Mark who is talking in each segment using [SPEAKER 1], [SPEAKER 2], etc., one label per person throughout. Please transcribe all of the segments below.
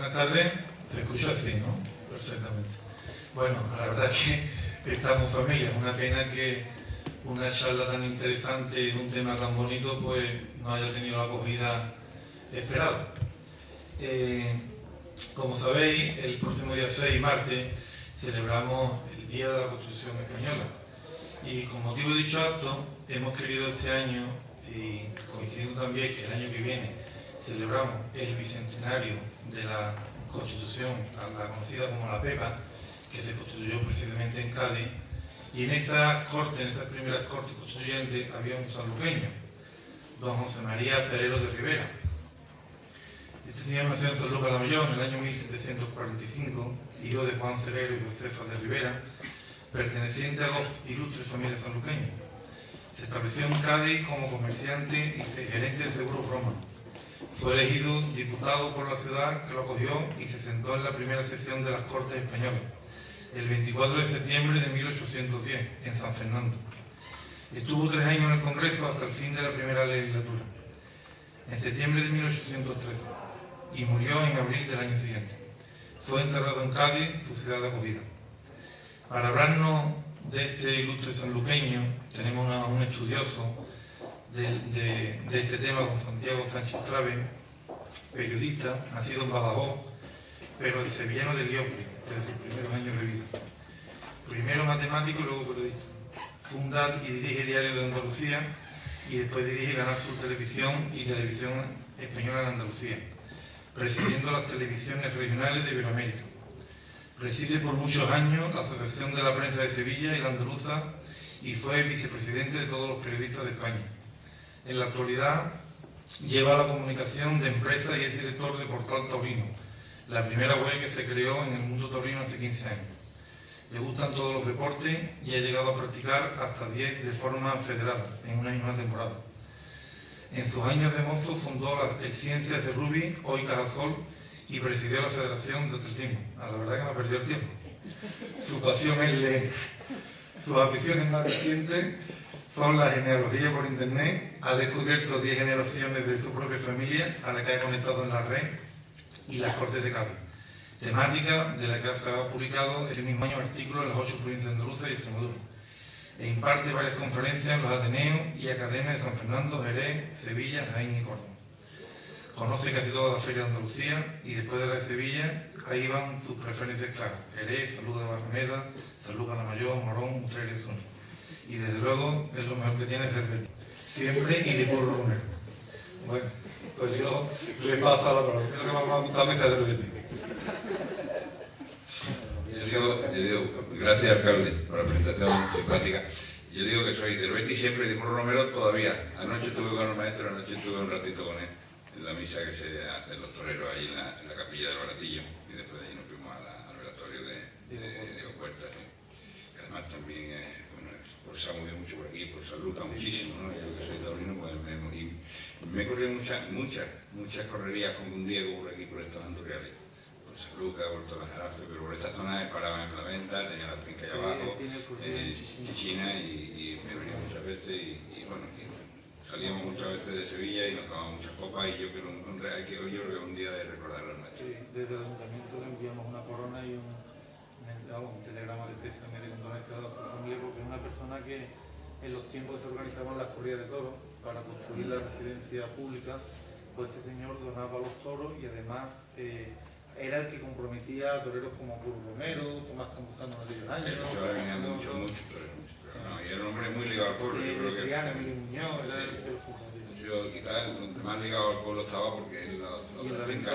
[SPEAKER 1] Buenas tardes, se escucha así, ¿no? Perfectamente. Bueno, la verdad es que estamos familia, es una pena que una charla tan interesante de un tema tan bonito pues no haya tenido la acogida esperada. Como sabéis, el próximo día 6, martes, celebramos el Día de la Constitución Española y con motivo de dicho acto hemos querido este año, y coincidiendo también que el año que viene celebramos el bicentenario de la Constitución, la conocida como la PEPA, que se constituyó precisamente en Cádiz, y en esas cortes, en esas primeras cortes constituyentes, había un sanluqueño, don José María Cerero de Rivera. Este señor nació en San Lucas la Mayor en el año 1745, hijo de Juan Cerero y Josefa de Rivera, perteneciente a dos ilustres familias sanluqueñas. Se estableció en Cádiz como comerciante y gerente de seguros Roma. Fue elegido diputado por la ciudad, que lo acogió, y se sentó en la primera sesión de las Cortes Españolas, el 24 de septiembre de 1810, en San Fernando. Estuvo 3 años en el Congreso hasta el fin de la primera legislatura, en septiembre de 1813, y murió en abril del año siguiente. Fue enterrado en Cádiz, su ciudad de acogida. Para hablarnos de este ilustre sanluqueño, tenemos a un estudioso de este tema, don Santiago Sánchez Trave, periodista, nacido en Badajoz, pero de sevillano de Liopri, desde sus primeros años de vida. Primero matemático y luego periodista. Funda y dirige Diario de Andalucía y después dirige Canal Sur Televisión y Televisión Española en Andalucía, presidiendo las televisiones regionales de Iberoamérica. Preside por muchos años la Asociación de la Prensa de Sevilla y la Andaluza y fue vicepresidente de todos los periodistas de España. En la actualidad lleva la comunicación de empresas y es director de Portal Taurino, la primera web que se creó en el mundo taurino hace 15 años. Le gustan todos los deportes y ha llegado a practicar hasta 10 de forma federada en una misma temporada. En sus años de mozo fundó el Ciencias de Rubí, hoy Cajasol, y presidió la Federación de Atletismo. La verdad que no perdió el tiempo. Su pasión es leer. Sus aficiones más recientes son la genealogía por internet. Ha descubierto 10 generaciones de su propia familia a la que ha conectado en la red, y las Cortes de Cádiz, temática de la que se ha publicado este mismo año artículos en las 8 provincias andaluzas y Extremadura. E imparte varias conferencias en los Ateneos y Academias de San Fernando, Jerez, Sevilla, Jaén y Córdoba. Conoce casi toda la feria de Andalucía y después de la de Sevilla, ahí van sus preferencias claras: Jerez, Salud de Barrameda, San Lucas la Mayor, Morón, Utrera y Zuni. Y desde luego es lo mejor que tiene es el Betis. Siempre y de puro rumero. Bueno, pues yo le paso a la palabra. Creo que vamos a montar mesa del Betis.
[SPEAKER 2] Yo digo, gracias alcalde por la presentación simpática. Yo digo que soy del Betis siempre y de Curro Romero todavía. Anoche estuve con el maestro, anoche estuve un ratito con él en la misa que se hacen los toreros ahí en la capilla del Baratillo, y después de ahí nos fuimos al velatorio de Diego Puerta. Y además también, bueno, pues se ha movido mucho por aquí, por San Lucas muchísimo, ¿no? Yo que soy taurino, pues me he corrido muchas correrías con Diego por aquí, por estos andurriales. Por San Lucas, por todas las Jarafes, pero por esta zona paraba en la venta, tenía la finca allá abajo, Chichina, y me venía muchas veces, y bueno, salíamos muchas veces de Sevilla y nos tomábamos muchas copas, y yo creo que hoy yo creo que un día de recordar al maestro.
[SPEAKER 1] Sí, desde el ayuntamiento le enviamos una corona y un telegrama de pésame de condolencia a su familia, porque es una persona que en los tiempos que se organizaban las corridas de toros para construir la residencia pública, pues este señor donaba los toros y además era el que comprometía a toreros como Curro Romero, Tomás Campuzano en aquellos años.
[SPEAKER 2] Yo venía mucho toreros, pero no, y era un hombre muy ligado al pueblo. Yo creo que
[SPEAKER 1] Emilio Muñoz, era el que
[SPEAKER 2] yo quizás el más ligado al pueblo estaba porque él la finca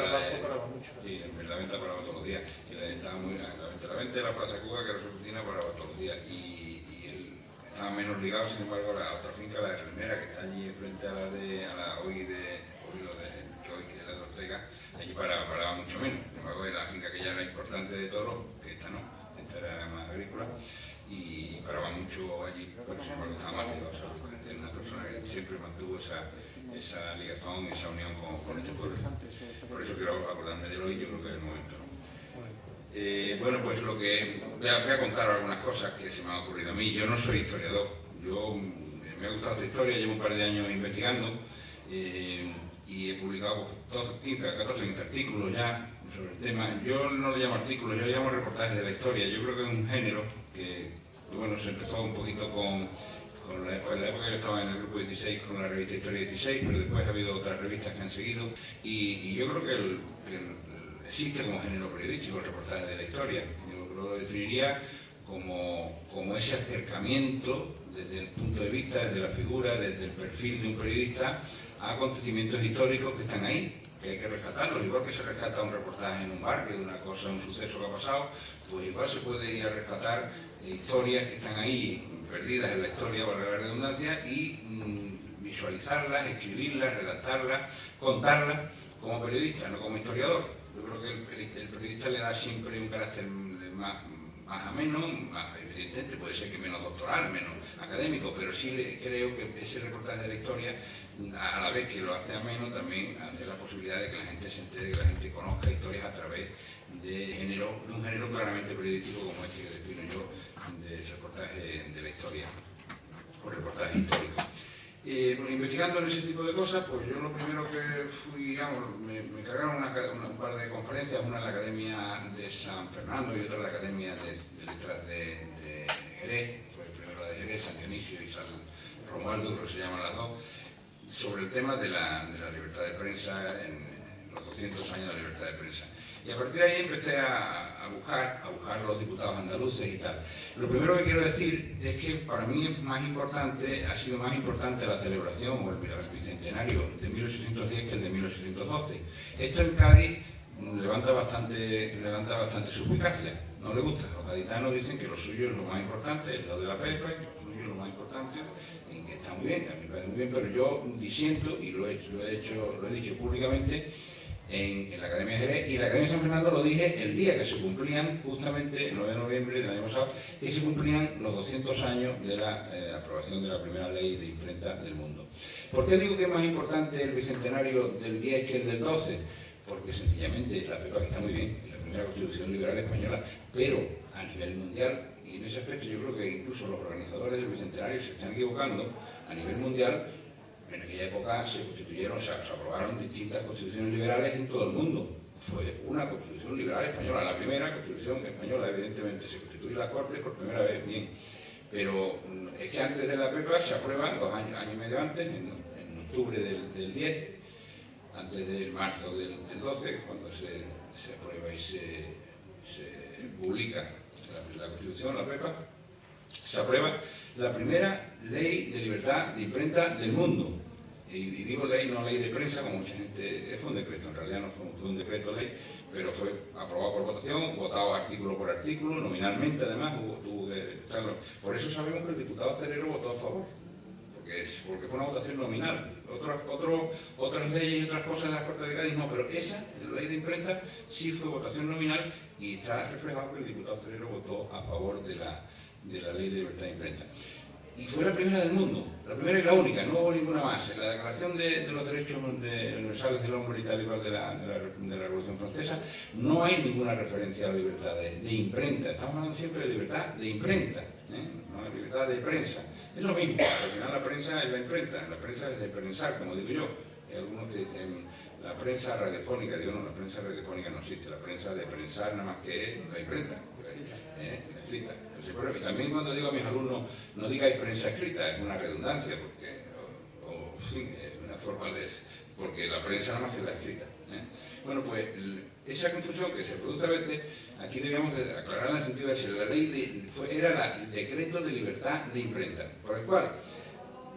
[SPEAKER 2] y en la venta paraba todos los días, y la estaba muy la venta de la Plaza Cuba, que era su oficina, paraba todos los días, y él estaba menos ligado, sin embargo, a la otra finca, la de Remera, que está allí frente a la que es la de Ortega, allí paraba mucho menos. Sin embargo, era la finca que ya era importante de toros, que esta no, esta era más agrícola, y paraba mucho allí, pero sin embargo estaba más ligado a San Lucas. Era una persona que siempre mantuvo esa ligazón, esa unión con este pueblo. Por eso quiero acordarme de lo y yo creo que es el momento, ¿no? Bueno, pues lo que voy a contar algunas cosas que se me han ocurrido a mí. Yo no soy historiador, me ha gustado esta historia, llevo un par de años investigando. y he publicado 15 artículos ya sobre el tema. Yo no le llamo artículos, yo le llamo reportajes de la historia. Yo creo que es un género que, bueno, se empezó un poquito en la época que yo estaba en el grupo 16 con la revista Historia 16, pero después ha habido otras revistas que han seguido, y yo creo que existe como género periodístico el reportaje de la historia. Yo lo definiría como ese acercamiento desde el punto de vista, desde la figura, desde el perfil de un periodista a acontecimientos históricos que están ahí, que hay que rescatarlos. Igual que se rescata un reportaje en un barrio de una cosa, un suceso que ha pasado, pues igual se puede ir a rescatar historias que están ahí, perdidas en la historia, valga la redundancia, y visualizarlas, escribirlas, redactarlas, contarlas como periodista, no como historiador. Yo creo que el periodista le da siempre un carácter más ameno, más evidentemente, puede ser que menos doctoral, menos académico, pero sí creo que ese reportaje de la historia, a la vez que lo hace ameno, también hace la posibilidad de que la gente se entere, que la gente conozca historias a través de un género claramente periodístico como este que defino yo, del reportaje de la historia, o reportaje histórico. Investigando en ese tipo de cosas, pues yo lo primero que fui, digamos, me cargaron un par de conferencias, una en la Academia de San Fernando y otra en la Academia de Letras de Jerez, fue primero la de Jerez, San Dionisio y San Romualdo, creo que se llaman las dos, sobre el tema de la libertad de prensa en los 200 años de la libertad de prensa. Y a partir de ahí empecé a buscar los diputados andaluces y tal. Lo primero que quiero decir es que para mí ha sido más importante la celebración o el bicentenario de 1810 que el de 1812. Esto en Cádiz levanta bastante suspicacia, no le gusta. Los gaditanos dicen que lo suyo es lo más importante, es lo de la Pepa, lo suyo es lo más importante, y que está muy bien, a mí me parece muy bien, pero yo disiento, y lo he dicho públicamente, en la Academia de Jerez, y en la Academia de San Fernando lo dije el día que se cumplían, justamente el 9 de noviembre del año pasado, y se cumplían los 200 años de la aprobación de la primera ley de imprenta del mundo. ¿Por qué digo que es más importante el bicentenario del 10 que el del 12? Porque sencillamente la Pepa, que está muy bien, es la primera constitución liberal española, pero a nivel mundial, y en ese aspecto yo creo que incluso los organizadores del bicentenario se están equivocando, a nivel mundial, en aquella época se aprobaron distintas constituciones liberales en todo el mundo. Fue una constitución liberal española, la primera constitución española, evidentemente, se constituye la Corte por primera vez, bien. Pero es que antes de la Pepa se aprueban, año y medio antes, en octubre del 10, antes del marzo del 12, cuando se aprueba y se publica la Constitución, la Pepa, se aprueba la primera ley de libertad de imprenta del mundo. Y digo ley, no ley de prensa, como mucha gente... Fue un decreto, en realidad no fue un decreto ley, pero fue aprobado por votación, votado artículo por artículo, nominalmente además, tuvo que estarlo. Por eso sabemos que el diputado Cerero votó a favor, porque fue una votación nominal. Otras leyes y otras cosas de la Corte de Cádiz no, pero esa, de la ley de imprenta, sí fue votación nominal, y está reflejado que el diputado Cerero votó a favor de la ley de libertad de imprenta. Y fue la primera del mundo, la primera y la única, no hubo ninguna más. En la Declaración de los Derechos Universales del Hombre y tal igual de la Revolución Francesa no hay ninguna referencia a la libertad de imprenta. Estamos hablando siempre de libertad de imprenta, no de libertad de prensa. Es lo mismo, al final la prensa es la imprenta, la prensa es de prensar, como digo yo. Hay algunos que dicen la prensa radiofónica, digo no, la prensa radiofónica no existe, la prensa de prensar nada más que es la imprenta, la escrita. Y también cuando digo a mis alumnos, no digáis prensa escrita, es una redundancia, porque, es una forma de... porque la prensa nada más que es la escrita. Bueno, pues esa confusión que se produce a veces, aquí debíamos de aclarar en el sentido de que la ley era el decreto de libertad de imprenta, por el cual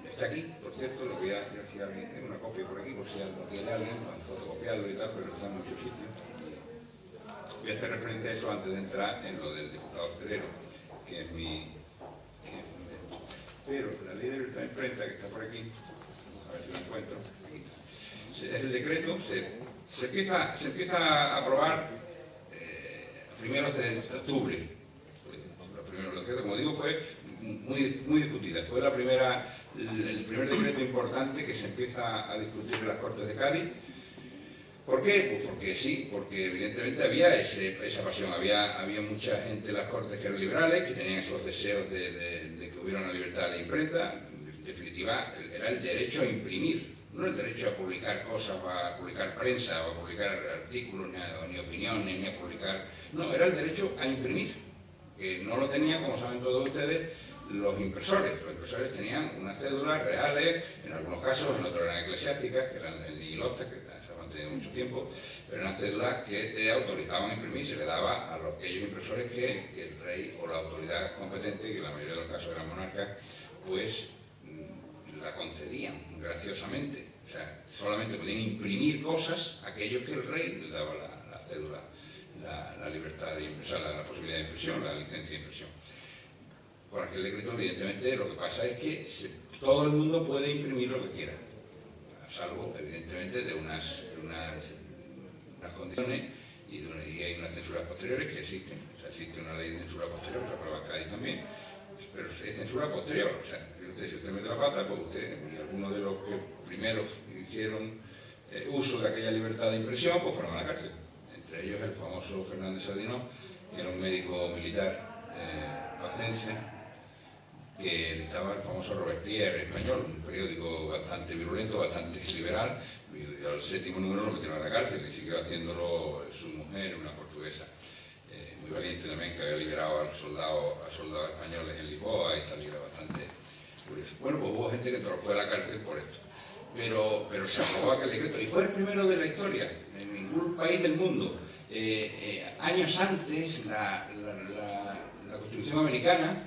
[SPEAKER 2] está aquí, por cierto, lo voy a si alguien tiene una copia por aquí, por si alguien tiene alguien, para fotocopiarlo y tal, pero está en muchos sitios. Voy a hacer referencia a eso antes de entrar en lo del diputado Cerero, que es mi... Pero la ley de libertad de imprenta, que está por aquí, a ver si lo encuentro, aquí está. Es el decreto, se empieza a aprobar a primeros de octubre. Lo que, como digo, fue muy discutida. Fue el primer decreto importante que se empieza a discutir en las Cortes de Cádiz. ¿Por qué? Pues porque sí, porque evidentemente había esa pasión, había mucha gente en las Cortes que eran liberales, que tenían esos deseos de que hubiera una libertad de imprenta. En definitiva, era el derecho a imprimir. no el derecho a publicar cosas, o a publicar prensa, o a publicar artículos, ni opiniones, ni a publicar... No, era el derecho a imprimir, que no lo tenían, como saben todos ustedes, los impresores. Los impresores tenían unas cédulas reales, en algunos casos, en otros eran eclesiásticas, que eran el nihilostas, que se han mantenido mucho tiempo, pero eran cédulas que te autorizaban a imprimir, se le daba a aquellos impresores que el rey o la autoridad competente, que en la mayoría de los casos eran monarcas, pues la concedían graciosamente. O sea, solamente podían imprimir cosas aquellos que el rey les daba la cédula, la libertad de impresión, la posibilidad de impresión, la licencia de impresión. Con aquel decreto, evidentemente, lo que pasa es que todo el mundo puede imprimir lo que quiera, salvo, evidentemente, de unas condiciones y hay unas censuras posteriores que existen. O sea, existe una ley de censura posterior que se aprueba en Cádiz también, pero es censura posterior. O sea, si usted mete la pata, pues usted y algunos de los que primero hicieron uso de aquella libertad de impresión, pues fueron a la cárcel. Entre ellos el famoso Fernández Sardinó, que era un médico militar pacense, que editaba el famoso Robespierre español, un periódico bastante virulento, bastante liberal, y al 7º número lo metieron a la cárcel y siguió haciéndolo su mujer, una portuguesa, muy valiente también, que había liberado a soldados españoles en Lisboa, y tal, y era bastante curioso. Bueno, pues hubo gente que fue a la cárcel por esto, pero se aprobó aquel decreto, y fue el primero de la historia, en ningún país del mundo. Años antes, la Constitución americana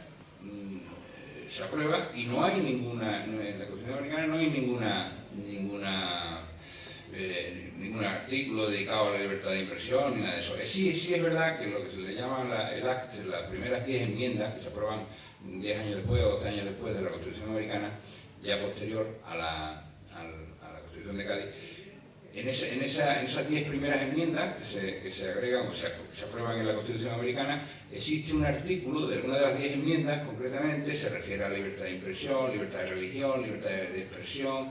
[SPEAKER 2] se aprueba y no hay en la Constitución americana no hay ningún artículo dedicado a la libertad de impresión ni nada de eso. Sí es verdad que lo que se le llama el Act, las primeras 10 enmiendas que se aprueban 10 años después o 12 años después de la Constitución americana, ya posterior a la Constitución de Cádiz, en esas 10 primeras enmiendas que se agregan o se aprueban en la Constitución americana, existe un artículo de una de las 10 enmiendas, concretamente, se refiere a la libertad de impresión, libertad de religión, libertad de expresión,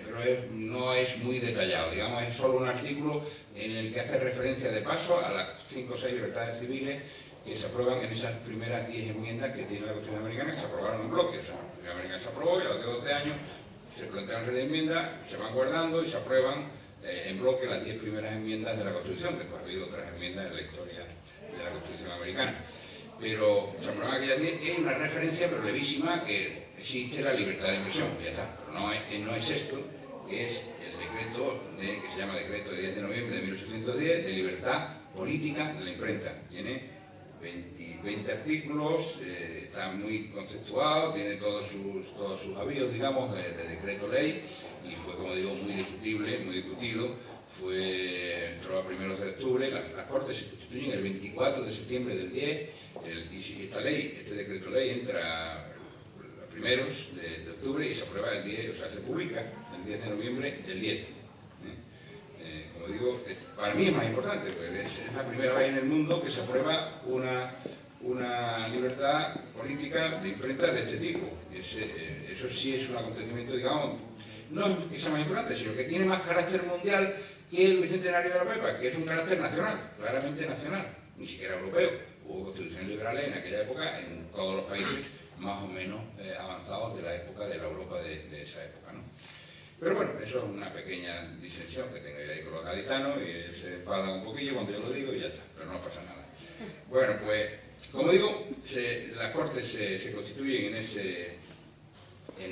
[SPEAKER 2] pero no es muy detallado, digamos, es solo un artículo en el que hace referencia de paso a las 5 o 6 libertades civiles que se aprueban en esas primeras 10 enmiendas que tiene la Constitución americana, que se aprobaron en bloque. O sea, la Constitución americana se aprobó y a los 12 años se plantean serie de enmiendas, se van guardando y se aprueban en bloque las 10 primeras enmiendas de la Constitución. Después ha habido otras enmiendas en la historia de la Constitución americana. Pero se aprueban aquellas 10 y hay una referencia, pero levísima, que existe la libertad de impresión, ya está. Pero no es esto, que es el decreto que se llama Decreto de 10 de noviembre de 1810 de libertad política de la imprenta. Tiene 20 artículos, está muy conceptuado, tiene todos sus avíos, digamos, de decreto ley, y fue, como digo, muy discutible, muy discutido. Entró a primeros de octubre, las Cortes se constituyen el 24 de septiembre del 10, y este decreto ley entra a primeros de octubre y se aprueba el 10, o sea, se publica el 10 de noviembre del 10. Como digo, para mí es más importante, porque es la primera vez en el mundo que se aprueba una libertad política de imprenta de este tipo. Eso sí es un acontecimiento, digamos, no que sea más importante, sino que tiene más carácter mundial que el Bicentenario de la Pepa, que es un carácter nacional, claramente nacional, ni siquiera europeo. Hubo constituciones liberales en aquella época en todos los países más o menos avanzados de la época, de la Europa de esa época, ¿no? Pero bueno, eso es una pequeña disensión que tengo yo ahí con los gaditanos, y ellos se enfadan un poquillo cuando yo lo digo y ya está, pero no pasa nada. Bueno, pues, como digo, las Cortes se constituyen en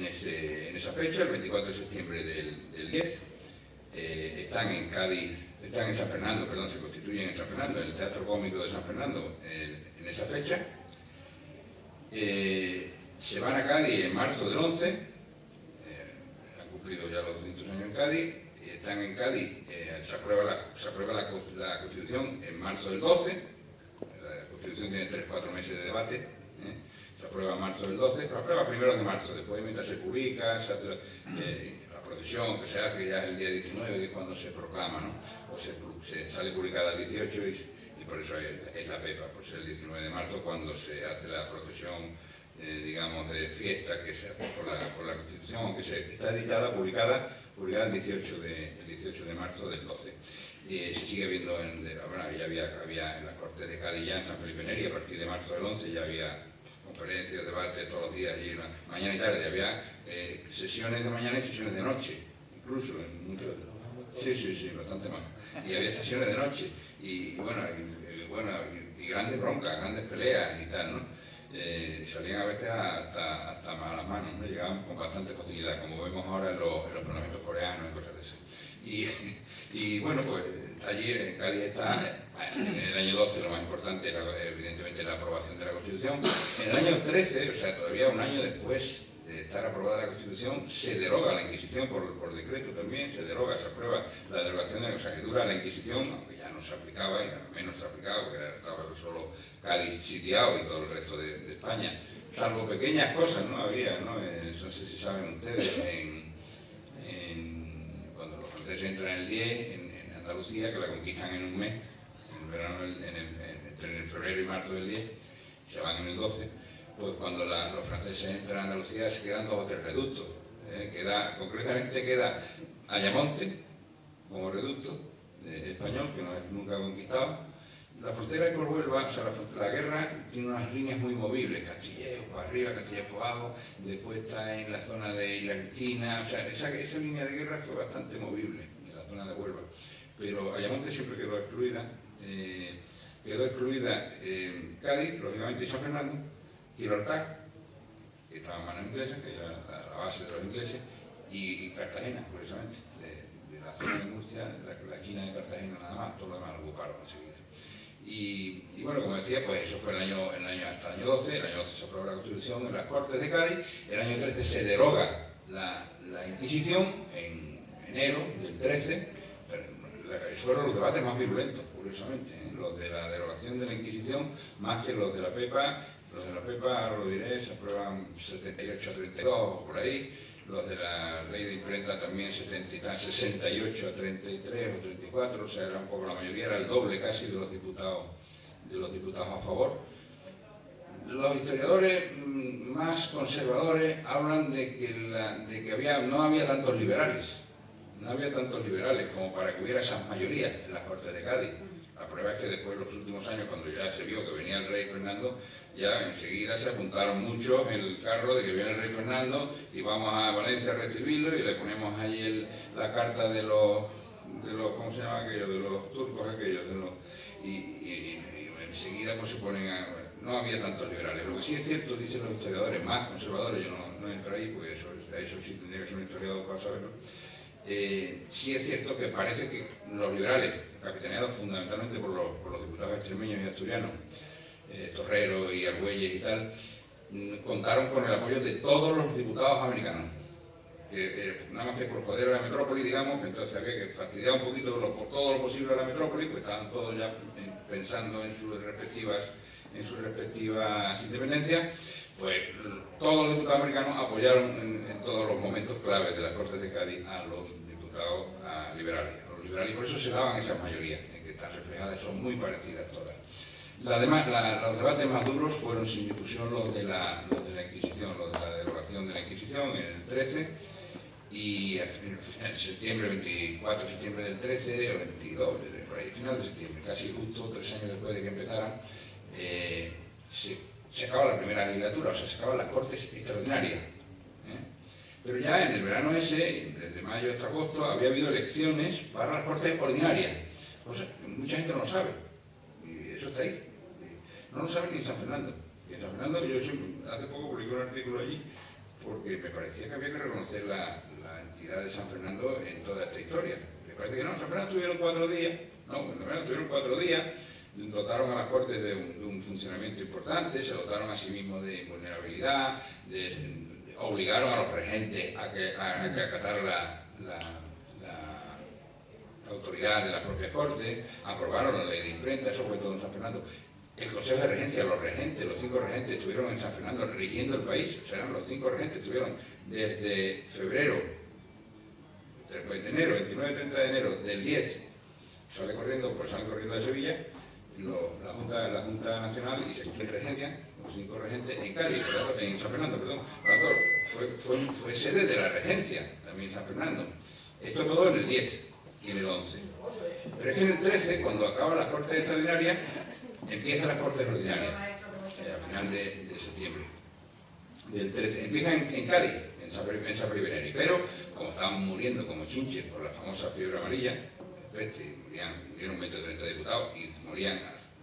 [SPEAKER 2] esa fecha, el 24 de septiembre del 10, están en San Fernando, perdón, se constituyen en San Fernando, en el Teatro Cómico de San Fernando, en esa fecha. Se van a Cádiz en marzo del 11, cumplido ya los 200 años en Cádiz, están en Cádiz, se aprueba la Constitución en marzo del 12, la Constitución tiene 3-4 meses de debate, se aprueba en marzo del 12, pero aprueba primeros de marzo, después mientras se publica, se hace la procesión que se hace ya es el día 19, que es cuando se proclama, ¿no? O se sale publicada el 18 y por eso es la Pepa, por ser el 19 de marzo cuando se hace la procesión, digamos, de fiesta que se hace por la Constitución, aunque está editada, publicada el 18 de marzo del 12. Se sigue viendo, bueno, ya había en las Cortes de Cádiz, ya en San Felipe Neri, a partir de marzo del 11 ya había conferencias, debates todos los días, y mañana y tarde. Había sesiones de mañana y sesiones de noche, incluso en muchos. Sí, bastante más. Y había sesiones de noche, y grandes broncas, grandes peleas y tal, ¿no? Salían a veces hasta malas manos, ¿no? Llegaban con bastante facilidad, como vemos ahora en los parlamentos coreanos y cosas de eso. Y bueno, pues allí en Cádiz está, en el año 12 lo más importante era evidentemente la aprobación de la Constitución. En el año 13, o sea, todavía un año después de estar aprobada la Constitución, se deroga la Inquisición por decreto también, se aprueba la derogación, o sea, que dura la Inquisición, aunque ya no se aplicaba, y menos se aplicaba, porque estaba solo Cádiz sitiado y todo el resto de España, salvo pequeñas cosas, ¿no? Había, ¿no? No sé si saben ustedes, cuando los franceses entran en el 10, en Andalucía, que la conquistan en un mes, en verano, entre el febrero y marzo del 10, se van en el 12, pues cuando los franceses entran a Andalucía se quedan 2 o 3 reductos. Concretamente queda Ayamonte como reducto español, que no es nunca conquistado. La frontera es por Huelva, o sea, la guerra tiene unas líneas muy movibles, Castillejo para arriba, Castillejo para abajo, después está en la zona de Isla Cristina, o sea, esa línea de guerra fue bastante movible en la zona de Huelva. Pero Ayamonte siempre quedó excluida. Cádiz, lógicamente, y San Fernando, Gibraltar, que estaba en manos inglesas, que era la base de los ingleses, y Cartagena, curiosamente, de la zona de Murcia, la esquina de Cartagena nada más, todo lo demás lo ocuparon enseguida. Y bueno, como decía, pues eso fue hasta el año 12, el año 12 se aprobó la Constitución en las Cortes de Cádiz, el año 13 se deroga la Inquisición, en enero del 13, fueron los debates más virulentos, curiosamente, los de la derogación de la Inquisición, más que los de la PEPA. Los de la PEPA, ahora lo diré, se aprueban 78 a 32 o por ahí. Los de la ley de imprenta también 68 a 33 o 34, o sea, era un poco la mayoría, era el doble casi de los diputados a favor. Los historiadores más conservadores hablan de que no había tantos liberales. No había tantos liberales como para que hubiera esas mayorías en las Cortes de Cádiz. La prueba es que después, los últimos años, cuando ya se vio que venía el rey Fernando, ya enseguida se apuntaron muchos en el carro de que viene el rey Fernando y vamos a Valencia a recibirlo y le ponemos ahí la carta de los ¿cómo se llama aquello? De los turcos aquellos, y enseguida pues se ponen no había tantos liberales. Lo que sí es cierto, dicen los historiadores más conservadores, yo no entro ahí, porque eso sí tendría que ser un historiador para saberlo. Sí es cierto que parece que los liberales, capitaneados fundamentalmente por los diputados extremeños y asturianos, Torrero y Argüelles y tal, contaron con el apoyo de todos los diputados americanos. Nada más que por joder a la metrópoli, digamos, que entonces había que fastidiar un poquito por todo lo posible a la metrópoli, pues estaban todos ya pensando en sus respectivas independencias. Pues todos los diputados americanos apoyaron en todos los momentos claves de las Cortes de Cádiz a los diputados liberales. Y por eso se daban esas mayorías, que están reflejadas, son muy parecidas todas. Los debates más duros fueron sin discusión los de la Inquisición, los de la derogación de la Inquisición en el 13, y en septiembre, 24 de septiembre del 13, o 22, por ahí, final de septiembre, casi justo 3 años después de que empezaran, se acaba la primera legislatura, o sea, se acaban las Cortes extraordinarias. Pero ya en el verano ese, desde mayo hasta agosto, había habido elecciones para las Cortes ordinarias. Cosa que mucha gente no lo sabe, y eso está ahí. No lo saben ni en San Fernando. Y en San Fernando yo hace poco publiqué un artículo allí, porque me parecía que había que reconocer la entidad de San Fernando en toda esta historia. Me parece que no, en San Fernando estuvieron 4 días, dotaron a las Cortes de un funcionamiento importante, se dotaron a sí mismos de invulnerabilidad, obligaron a los regentes a que acataran la autoridad de las propias Cortes, aprobaron la ley de imprenta, eso fue todo en San Fernando. El Consejo de Regencia, los 5 regentes estuvieron en San Fernando rigiendo el país, o sea, eran los 5 regentes, estuvieron desde febrero, de enero, 29 y 30 de enero del 10, salen corriendo de Sevilla, la Junta Nacional, y se cumple regencia, los 5 regentes en Cádiz, en San Fernando, perdón. Por lo tanto, fue sede de la regencia también en San Fernando. Esto todo en el 10 y en el 11. Pero es que en el 13, cuando acaban las Cortes extraordinarias, empiezan las Cortes ordinarias. a final de septiembre del 13. Empieza en Cádiz, en San Felipe, pero como estaban muriendo como chinches por la famosa fiebre amarilla, murieron 20 o 30 diputados y morían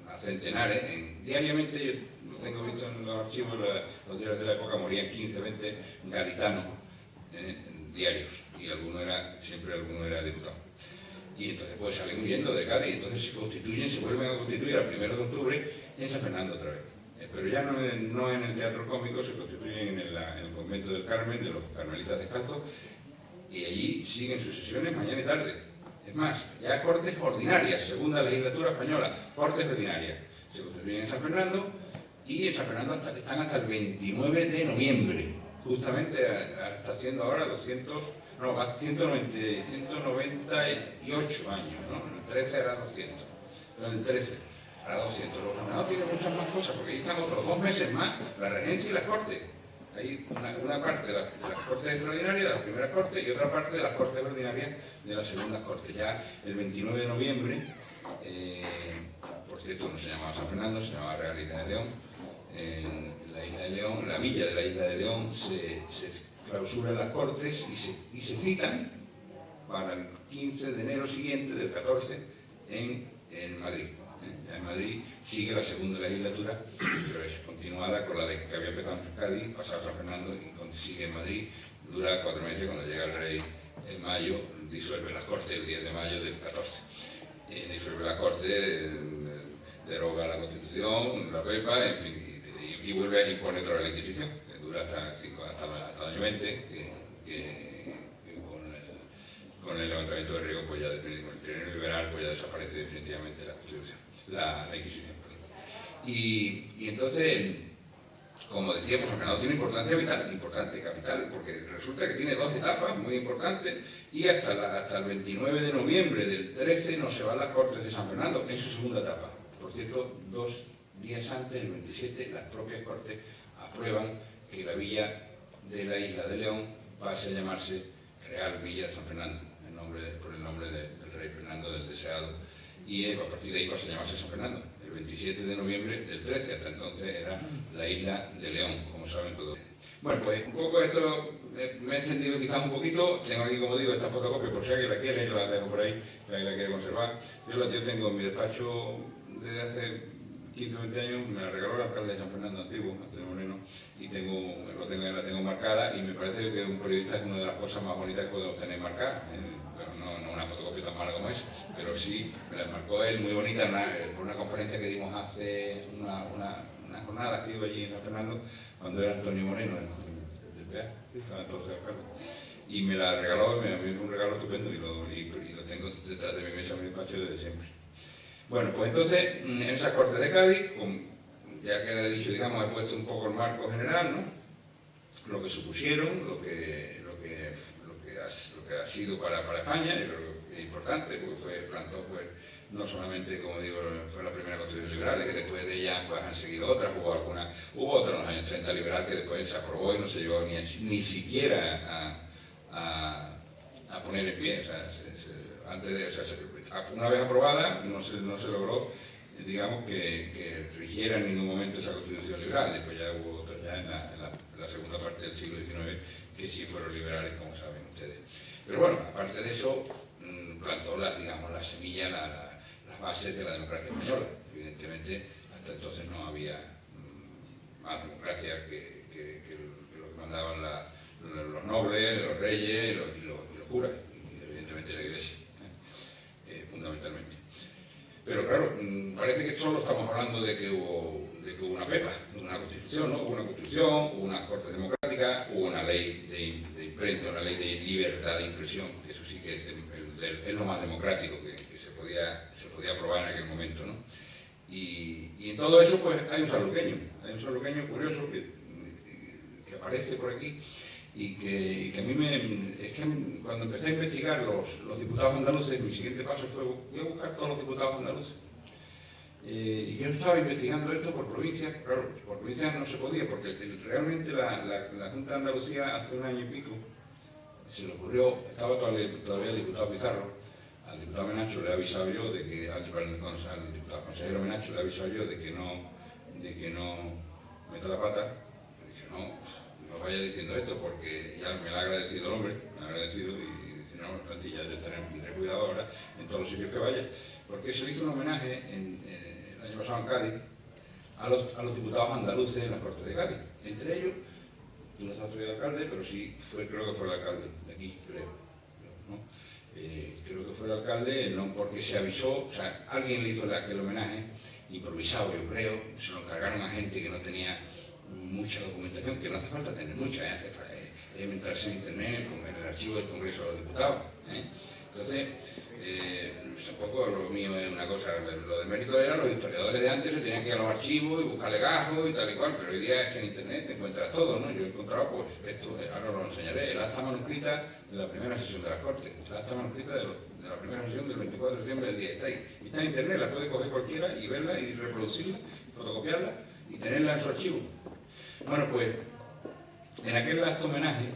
[SPEAKER 2] a centenares. Diariamente, yo lo tengo visto en los archivos, los diarios de la época, morían 15, 20 gaditanos diarios, y siempre alguno era diputado. Y entonces pues salen huyendo de Cádiz, y entonces se vuelven a constituir al 1 de octubre en San Fernando otra vez. Pero ya no en el teatro cómico, se constituyen en el convento del Carmen, de los carmelitas descalzos, y allí siguen sus sesiones mañana y tarde. Es más, ya cortes ordinarias, segunda legislatura española, cortes ordinarias. Se constituyen en San Fernando, y en San Fernando están hasta el 29 de noviembre, justamente está haciendo ahora 198 años, ¿no? En el 13 era 200, pero en el 13 era 200. Los San Fernando tienen muchas más cosas, porque ahí están otros 2 meses más, la regencia y las cortes. Hay una parte de las cortes extraordinarias, de las primeras cortes, y otra parte de las cortes ordinarias de las segundas cortes. Ya el 29 de noviembre, por cierto, no se llamaba San Fernando, se llamaba Real Isla de León. En la Isla de León, en la villa de la Isla de León, se clausuran las cortes y se citan para el 15 de enero siguiente, del 14, en Madrid. En Madrid sigue la segunda legislatura, pero es continuada con la que había empezado en Cádiz, pasado a San Fernando, y sigue en Madrid. Dura 4 meses. Cuando llega el rey en mayo, disuelve las cortes el 10 de mayo del 14. Disuelve la corte, deroga la Constitución, la Pepa, en fin, y vuelve a imponer otra vez la Inquisición, que dura hasta el año 20, con el levantamiento de Riego, pues ya con el trienio liberal, pues ya desaparece definitivamente la Constitución, la Inquisición. Y entonces, como decíamos, San Fernando tiene importancia capital, porque resulta que tiene 2 etapas muy importantes, y hasta el 29 de noviembre del 13 no se van las Cortes de San Fernando en su segunda etapa. Por cierto, 2 días antes, el 27, las propias Cortes aprueban que la villa de la Isla de León pase a llamarse Real Villa de San Fernando, por el nombre del rey Fernando del Deseado, y a partir de ahí pasa a llamarse San Fernando. El 27 de noviembre del 13, hasta entonces era la Isla de León, como saben todos. Bueno, pues un poco esto me he entendido quizás un poquito. Tengo aquí, como digo, esta fotocopia, por si alguien la quiere, yo la dejo por ahí, si alguien la quiere conservar. Yo tengo en mi despacho desde hace 15 o 20 años, me la regaló el alcalde de San Fernando antiguo, Antonio Moreno, y la tengo marcada, y me parece que un periodista es una de las cosas más bonitas que podemos tener marcada. Pero no una fotocopia tan mala como esa, pero sí me la marcó él, muy bonita, por una conferencia que dimos hace una jornada que iba allí en San Fernando, cuando era Antonio Moreno, del PA, estaba entonces alcalde. Y me la regaló, me fue un regalo estupendo, y lo tengo detrás de mi mesa, en mi despacho desde siempre. Bueno, pues entonces, en esas Cortes de Cádiz, ya queda dicho, digamos, he puesto un poco el marco general, ¿no? Lo que supusieron, lo que ha sido para España, yo creo que es importante, porque plantó, pues, no solamente, como digo, fue la primera Constitución liberal, que después de ella pues, han seguido otras, hubo otra en los años 30 liberal que después se aprobó y no se llegó ni siquiera a poner en pie. O sea, una vez aprobada no se logró, digamos, que rigiera en ningún momento esa Constitución liberal. Después ya hubo otras ya en la segunda parte del siglo XIX que sí fueron liberales, como saben ustedes. Pero bueno, aparte de eso, plantó las semillas, las bases de la democracia española. Evidentemente, hasta entonces no había más democracia que lo que mandaban los nobles, los reyes y los curas, y evidentemente la Iglesia, fundamentalmente. Pero claro, parece que solo estamos hablando de que hubo una pepa, una constitución, ¿no? Hubo una constitución, hubo unas cortes democráticas, hubo una ley de imprenta, una ley de libertad de impresión, que eso sí que es lo más democrático que se podía aprobar en aquel momento, ¿no? Y en todo eso pues hay un sanluqueño curioso que aparece por aquí, y que a mí es que cuando empecé a investigar los diputados andaluces, mi siguiente paso fue voy a buscar todos los diputados andaluces. Y yo estaba investigando esto por provincias. Claro, por provincias no se podía, porque realmente la Junta de Andalucía hace 1 año y pico se le ocurrió, estaba todavía el diputado Pizarro, al diputado Menacho le he avisado yo de que, al diputado consejero Menacho le he avisado yo de que no meto la pata, he dicho, no, pues, no vaya diciendo esto porque ya me lo ha agradecido el hombre, me lo ha agradecido y dice, no, plantilla, yo tendré cuidado ahora en todos los sitios que vaya, porque se le hizo un homenaje el año pasado en Cádiz a los diputados andaluces en las Cortes de Cádiz. Entre ellos, tú no sabes, soy alcalde, pero sí, creo que fue el alcalde de aquí, creo, ¿no? Creo que fue el alcalde, no porque se avisó, o sea, alguien le hizo aquel homenaje improvisado, yo creo, se lo encargaron a gente que no tenía mucha documentación, que no hace falta tener mucha, hace falta entrarse en internet, en el archivo del Congreso de los Diputados. Entonces, tampoco lo mío es una cosa, lo del mérito era los historiadores de antes se tenían que ir a los archivos y buscar legajos y tal y cual, pero hoy día es que en internet te encuentras todo, ¿no? Yo he encontrado, pues, esto, ahora lo enseñaré, el acta manuscrita de la primera sesión de las Cortes, el acta manuscrita de la primera sesión del 24 de septiembre del día, está ahí, y está en internet, la puede coger cualquiera y verla y reproducirla, fotocopiarla y tenerla en su archivo. Bueno, pues, en aquel acto homenaje,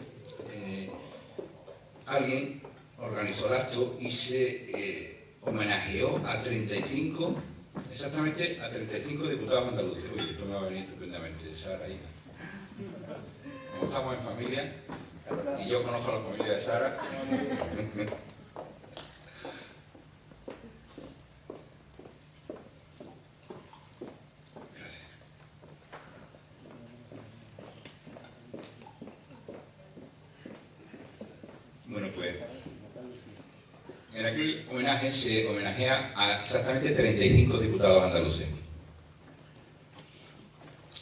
[SPEAKER 2] alguien organizó el acto y se homenajeó a 35, exactamente a 35 diputados andaluces. Oye, esto me va a venir estupendamente, Sara, hija. Como estamos en familia, y yo conozco a la familia de Sara. Gracias. Bueno, pues, en aquel homenaje se homenajea a exactamente 35 diputados andaluces.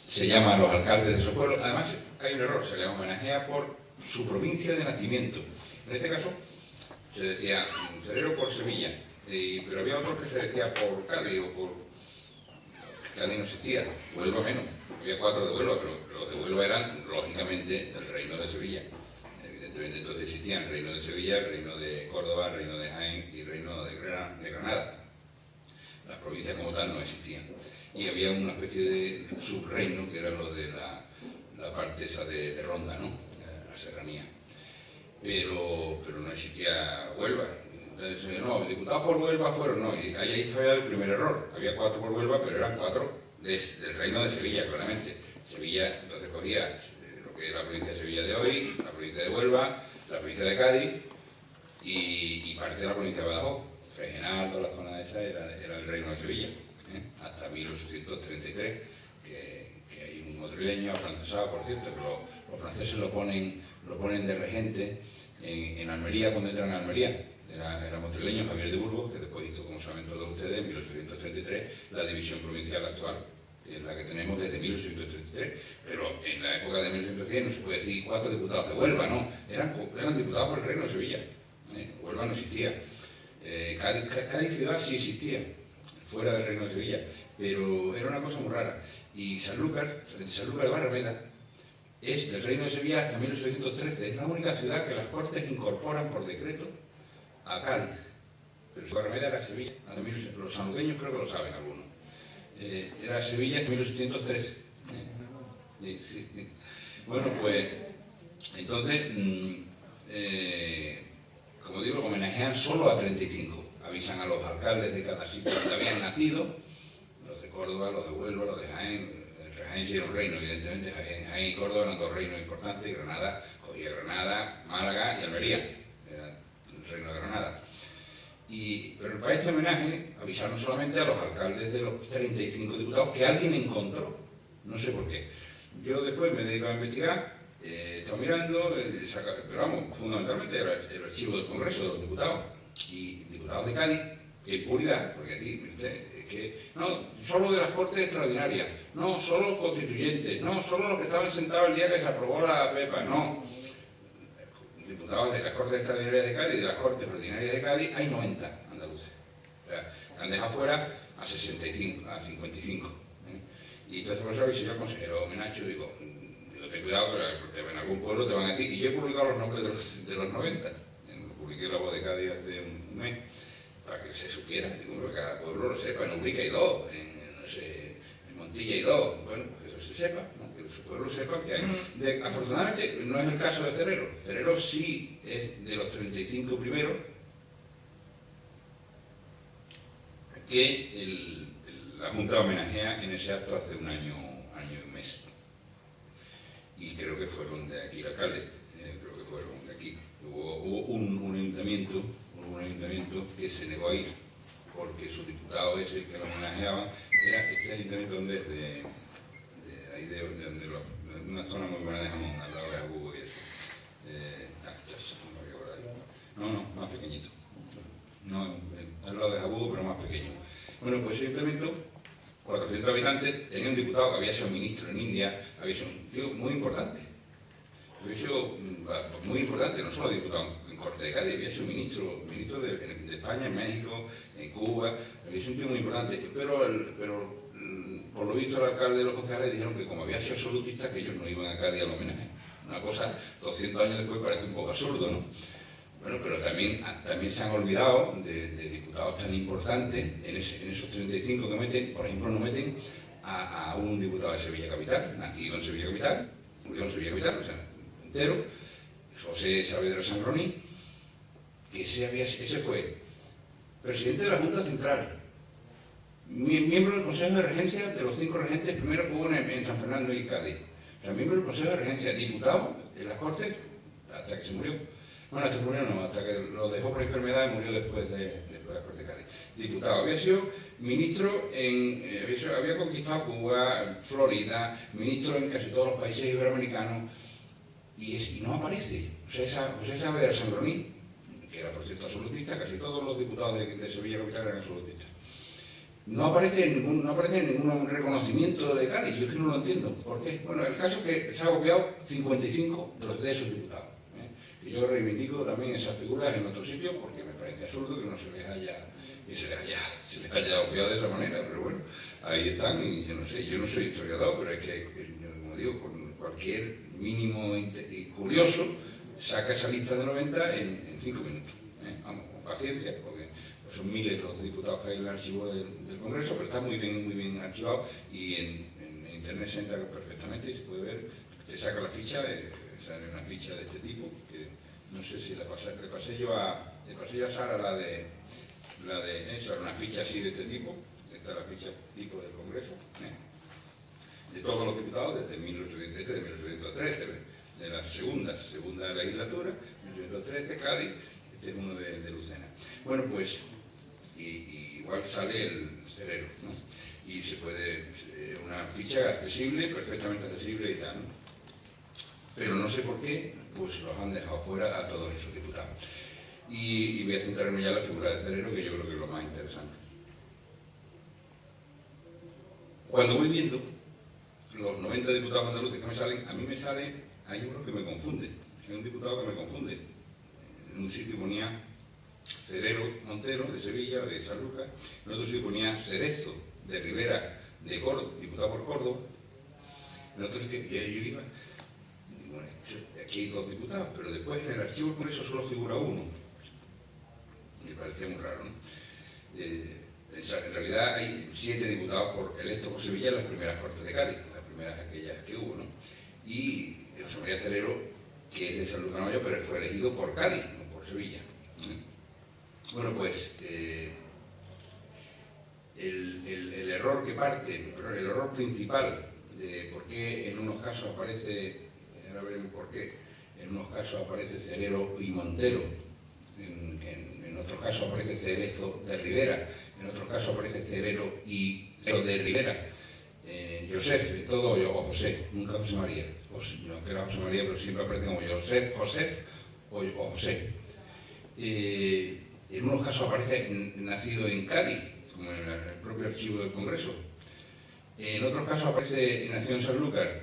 [SPEAKER 2] Se llama a los alcaldes de su pueblo. Además, hay un error, se les homenajea por su provincia de nacimiento. En este caso, se decía Cerero por Sevilla, pero había otros que se decía por Cádiz o por... Cádiz no existía, Huelva menos. Había 4 de Huelva, pero los de Huelva eran, lógicamente, del Reino de Sevilla. Evidentemente, entonces existían el Reino de Sevilla, el Reino de Córdoba, el Reino de Jaén y el Reino de Granada. Las provincias como tal no existían. Y había una especie de subreino que era lo de la parte esa de Ronda, ¿no? La serranía. Pero no existía Huelva. Entonces, no, diputados por Huelva fueron, no, y ahí estaba el primer error. Había 4 por Huelva, pero eran 4 del Reino de Sevilla, claramente. Sevilla, entonces cogía lo que es la provincia de Sevilla de hoy, la provincia de Huelva, la provincia de Cádiz y parte de la provincia de Badajoz. Fregenal, toda la zona esa era el Reino de Sevilla, hasta 1833, que hay un madrileño afrancesado, por cierto, que los franceses lo ponen de regente en Almería, cuando entran a Almería. Era madrileño Javier de Burgos, que después hizo, como saben todos ustedes, en 1833, la división provincial actual, que es la que tenemos desde 1833. Pero en la época de 1810 no se puede decir 4 diputados de Huelva, no, eran diputados por el Reino de Sevilla. Huelva no existía. Cádiz ciudad sí existía, fuera del Reino de Sevilla, pero era una cosa muy rara. Y Sanlúcar de Barrameda, es del Reino de Sevilla hasta 1813. Es la única ciudad que las Cortes incorporan por decreto a Cádiz. Pero Barrameda era Sevilla. Los sanluqueños creo que lo saben algunos. Era Sevilla hasta 1813. Sí. Bueno, pues, entonces, como digo, homenajean solo a 35. Avisan a los alcaldes de cada sitio donde habían nacido, los de Córdoba, los de Huelva, los de Jaén. Jaén sí era un reino, evidentemente. Jaén y Córdoba eran 2 reinos importantes. Granada, cogía Granada, Málaga y Almería. Era el reino de Granada. Pero para este homenaje avisaron solamente a los alcaldes de los 35 diputados que alguien encontró. No sé por qué. Yo después me dedico a investigar, he estado mirando, pero vamos, fundamentalmente el archivo del Congreso de los Diputados y diputados de Cádiz, en puridad, porque aquí, es que no, solo de las Cortes Extraordinarias, no, solo los constituyentes, no, solo los que estaban sentados el día que se aprobó la PEPA, no. Diputados de las Cortes Extraordinarias de Cádiz y de las Cortes Ordinarias de Cádiz hay 90 andaluces. O sea, han dejado fuera a 65, a 55. Y entonces por eso el señor consejero Menacho, digo, ten cuidado porque en algún pueblo te van a decir, y yo he publicado los nombres de los 90, publiqué la voz de Cádiz hace un mes, para que se supiera, digo, que cada pueblo lo sepa, en Ubrica hay 2, en Montilla hay 2, bueno, que eso se sepa, ¿no? Que los pueblos sepan que hay. Afortunadamente no es el caso de Cerero. Cerero sí es de los 35 primeros que la Junta homenajea en ese acto hace un año y un mes. y creo que fueron de aquí el alcalde, creo que fueron de aquí. Hubo un ayuntamiento que se negó a ir, porque su diputado ese que lo homenajeaba era este ayuntamiento donde es de una zona muy buena de Jamón, al lado de Jabugo y eso. No me voy a acordar. No, más pequeñito. No, al lado de Jabugo, pero más pequeño. Bueno, pues ese ayuntamiento, 400 habitantes, tenía un diputado que había sido ministro en India, había sido un tío muy importante. Había sido muy importante, no solo diputado en Corte de Cádiz, había sido ministro de España, en México, en Cuba, había sido un tío muy importante, pero por lo visto el alcalde de los concejales dijeron que como había sido absolutista, que ellos no iban a Cádiz al homenaje. Una cosa, 200 años después parece un poco absurdo, ¿no? Bueno, pero también se han olvidado de diputados tan importantes, en esos 35 que meten, por ejemplo, no meten a un diputado de Sevilla Capital, nacido en Sevilla Capital, murió en Sevilla Capital, o sea, entero, José Saavedra Sanroní, que ese fue presidente de la Junta Central, miembro del Consejo de Regencia de los 5 regentes primero que hubo en San Fernando y Cádiz, o sea, miembro del Consejo de Regencia, diputado en las Cortes hasta que se murió. Bueno, hasta que murió no, hasta que lo dejó por enfermedad y murió después de la Corte de Cádiz. Diputado, había sido ministro había conquistado Cuba, Florida, ministro en casi todos los países iberoamericanos, y no aparece. José Saavedra Sanroní, que era por cierto absolutista, casi todos los diputados de Sevilla Capital eran absolutistas. No aparece en ningún reconocimiento de Cádiz, yo es que no lo entiendo. ¿Por qué? Bueno, el caso es que se ha obviado 55 de esos diputados. Y yo reivindico también esas figuras en otros sitios porque me parece absurdo que no se les haya obviado de esa manera, pero bueno, ahí están y yo no soy historiador, pero es que, como digo, con cualquier mínimo curioso saca esa lista de 90 en 5 minutos. Vamos, con paciencia, porque son miles los diputados que hay en el archivo del Congreso, pero está muy bien archivado y en internet se entra perfectamente y se puede ver, te saca la ficha, sale una ficha de este tipo, que no sé si le pasé yo a Sara la de una ficha así de este tipo, esta es la ficha tipo del Congreso, de todos los diputados desde 1813, de la segunda legislatura, 1813, Cádiz, este es uno de Lucena. Bueno, pues, igual sale el Cerero, ¿no? Y se puede, una ficha accesible, perfectamente accesible y tal, ¿no? Pero no sé por qué, pues los han dejado fuera a todos esos diputados. Y voy a centrarme ya en la figura de Cerero, que yo creo que es lo más interesante. Cuando voy viendo los 90 diputados andaluces que me salen, a mí me sale, hay uno que me confunde, hay un diputado que me confunde. En un sitio ponía Cerero Montero, de Sevilla, de Sanlúcar, en otro sitio ponía Cerezo, de Rivera, de Córdoba, diputado por Córdoba, en otro sitio, y yo iba, bueno, aquí hay 2 diputados, pero después en el archivo del Congreso solo figura uno. Me parecía muy raro, ¿no? En realidad hay 7 diputados electos por Sevilla en las primeras Cortes de Cádiz, las primeras aquellas que hubo, ¿no? Y José María Cerero, que es de Sanlúcar Mayor, pero fue elegido por Cádiz, no por Sevilla. Bueno, pues el error que parte, el error principal de por qué en unos casos aparece, ahora veremos por qué, en unos casos aparece Cerero y Montero, en otros casos aparece Cerezo de Rivera, en otros casos aparece Cerero y Cerero de Rivera, Josef, todo o José, nunca José María, no que era José María, pero siempre aparece como Josef o José. En unos casos aparece nacido en Cádiz, como en el propio archivo del Congreso. En otros casos aparece nacido en Sanlúcar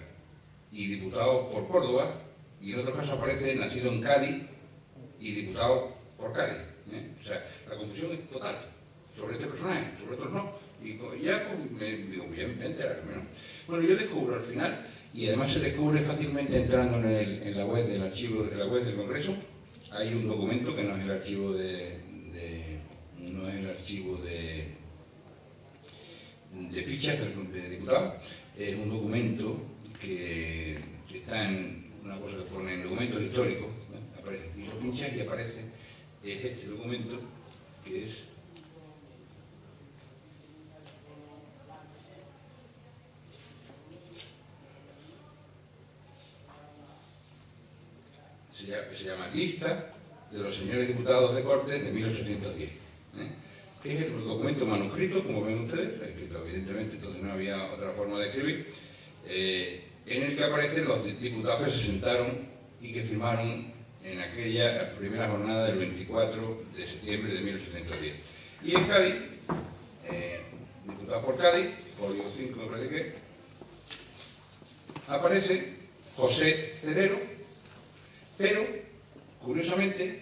[SPEAKER 2] y diputado por Córdoba, y en otros casos aparece nacido en Cádiz y diputado por Cádiz. O sea, la confusión es total sobre este personaje, sobre otros no. Y ya pues, voy a enterarme, ¿no? Bueno, yo descubro al final, y además se descubre fácilmente entrando en la web del archivo, en la web del Congreso, hay un documento que no es el archivo de fichas de diputados, es un documento que está en una cosa que pone en documentos históricos, ¿no? Aparece, y lo pinchas y aparece este documento que es que se llama Lista de los señores diputados de Cortes de 1810, que es el documento manuscrito, como ven ustedes, escrito evidentemente, entonces no había otra forma de escribir, en el que aparecen los diputados que se sentaron y que firmaron en aquella primera jornada del 24 de septiembre de 1810. Y en Cádiz, diputado por Cádiz, folio 5 me parece que, aparece José Cerero, pero curiosamente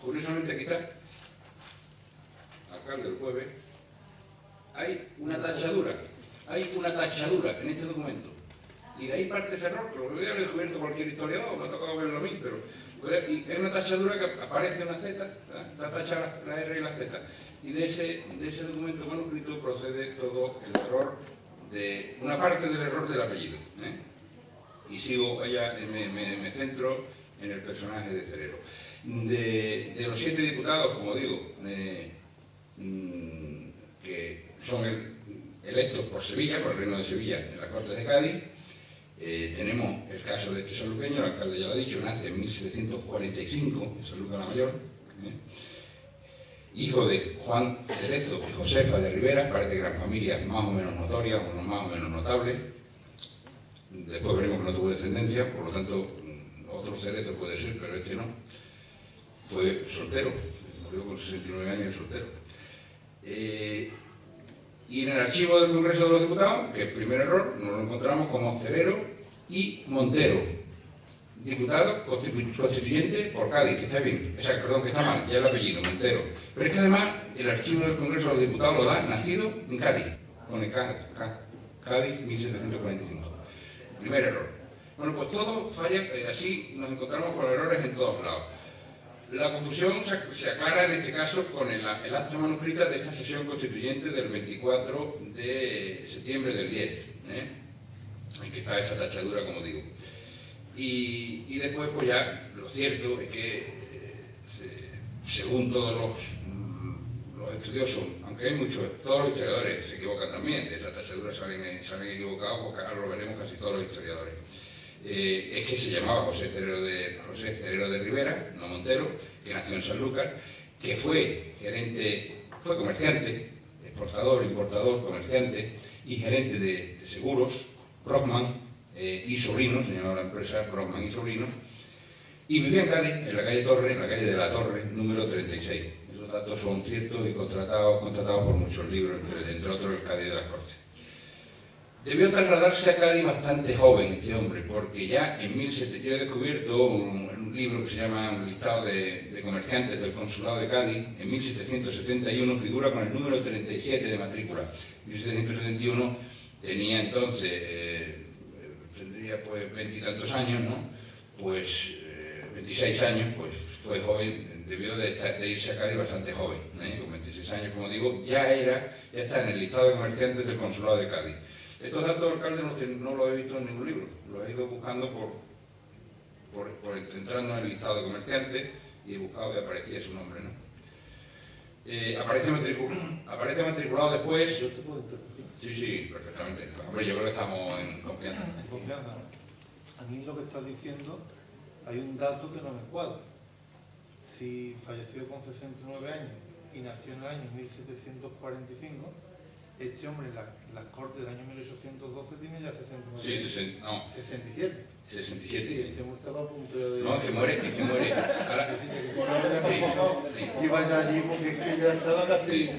[SPEAKER 2] aquí está, alcalde del Jueves, hay una tachadura en este documento. Y de ahí parte ese error, que lo hubiera descubierto cualquier historiador, me ha tocado verlo a mí, pero y es una tachadura que aparece una Z, está tachada la R y la Z. Y de ese documento manuscrito procede todo el error, de una parte del error del apellido. Y sigo allá, me centro en el personaje de Cerero. De los 7 diputados, como digo, que son electos por Sevilla, por el Reino de Sevilla, en las Cortes de Cádiz, tenemos el caso de este sanluqueño, el alcalde ya lo ha dicho, nace en 1745 en Sanlúcar la Mayor, hijo de Juan Cerezo y Josefa de Rivera, parece gran familia, más o menos notoria, o más o menos notable. Después veremos que no tuvo descendencia, por lo tanto, otro Cerezo puede ser, pero este no. Fue soltero, murió con 69 años soltero. Y en el archivo del Congreso de los Diputados, que es el primer error, nos lo encontramos como Cerero y Montero, diputado constituyente por Cádiz, que está bien, perdón, que está mal, ya el apellido, Montero. Pero es que además el archivo del Congreso de los Diputados lo da nacido en Cádiz, con el Cádiz 1745. Primer error. Bueno, pues todo falla, así nos encontramos con errores en todos lados. La confusión se aclara en este caso con el acta manuscrita de esta sesión constituyente del 24 de septiembre del 10, en que está esa tachadura, como digo. Y después, pues ya, lo cierto es que, según todos los estudiosos, aunque hay muchos, todos los historiadores se equivocan también, de esa tachadura salen equivocados, porque ahora lo veremos casi todos los historiadores. Es que se llamaba José Cerero de Rivera, no Montero, que nació en Sanlúcar, que fue comerciante, exportador, importador, comerciante y gerente de seguros, Brockman y Sobrinos, se llamaba la empresa Brockman y Sobrinos, y vivía en Cádiz, en la calle Torre, en la calle de la Torre, número 36. Esos datos son ciertos y contratados por muchos libros, entre otros el Cádiz de las Cortes. Debió trasladarse a Cádiz bastante joven este hombre, porque ya en 1700, yo he descubierto un libro que se llama Un listado de comerciantes del Consulado de Cádiz, en 1771 figura con el número 37 de matrícula. En 1771 tenía entonces, tendría pues 20 y tantos años, ¿no? Pues 26 años, pues fue joven, debió de irse a Cádiz bastante joven, con 26 años, como digo, ya está en el listado de comerciantes del Consulado de Cádiz. Estos datos, alcalde, no los he visto en ningún libro, los he ido buscando entrando en el listado de comerciantes y he buscado y aparecía su nombre, ¿no? Aparece matriculado después.
[SPEAKER 1] ¿Yo te puedo interrumpir?
[SPEAKER 2] Sí, perfectamente. Hombre, yo creo que estamos en confianza.
[SPEAKER 1] En confianza. A mí lo que estás diciendo, hay un dato que no me cuadra. Si falleció con 69 años y nació en el año 1745, este hombre en las Cortes del año 1812 tiene ya 69 años.
[SPEAKER 2] Sí, no.
[SPEAKER 1] 67.
[SPEAKER 2] 67.
[SPEAKER 1] Sí, este hombre estaba a punto de...
[SPEAKER 2] No, es que muere. Ahora...
[SPEAKER 1] Y vaya allí porque es que ya estaba casi... Sí.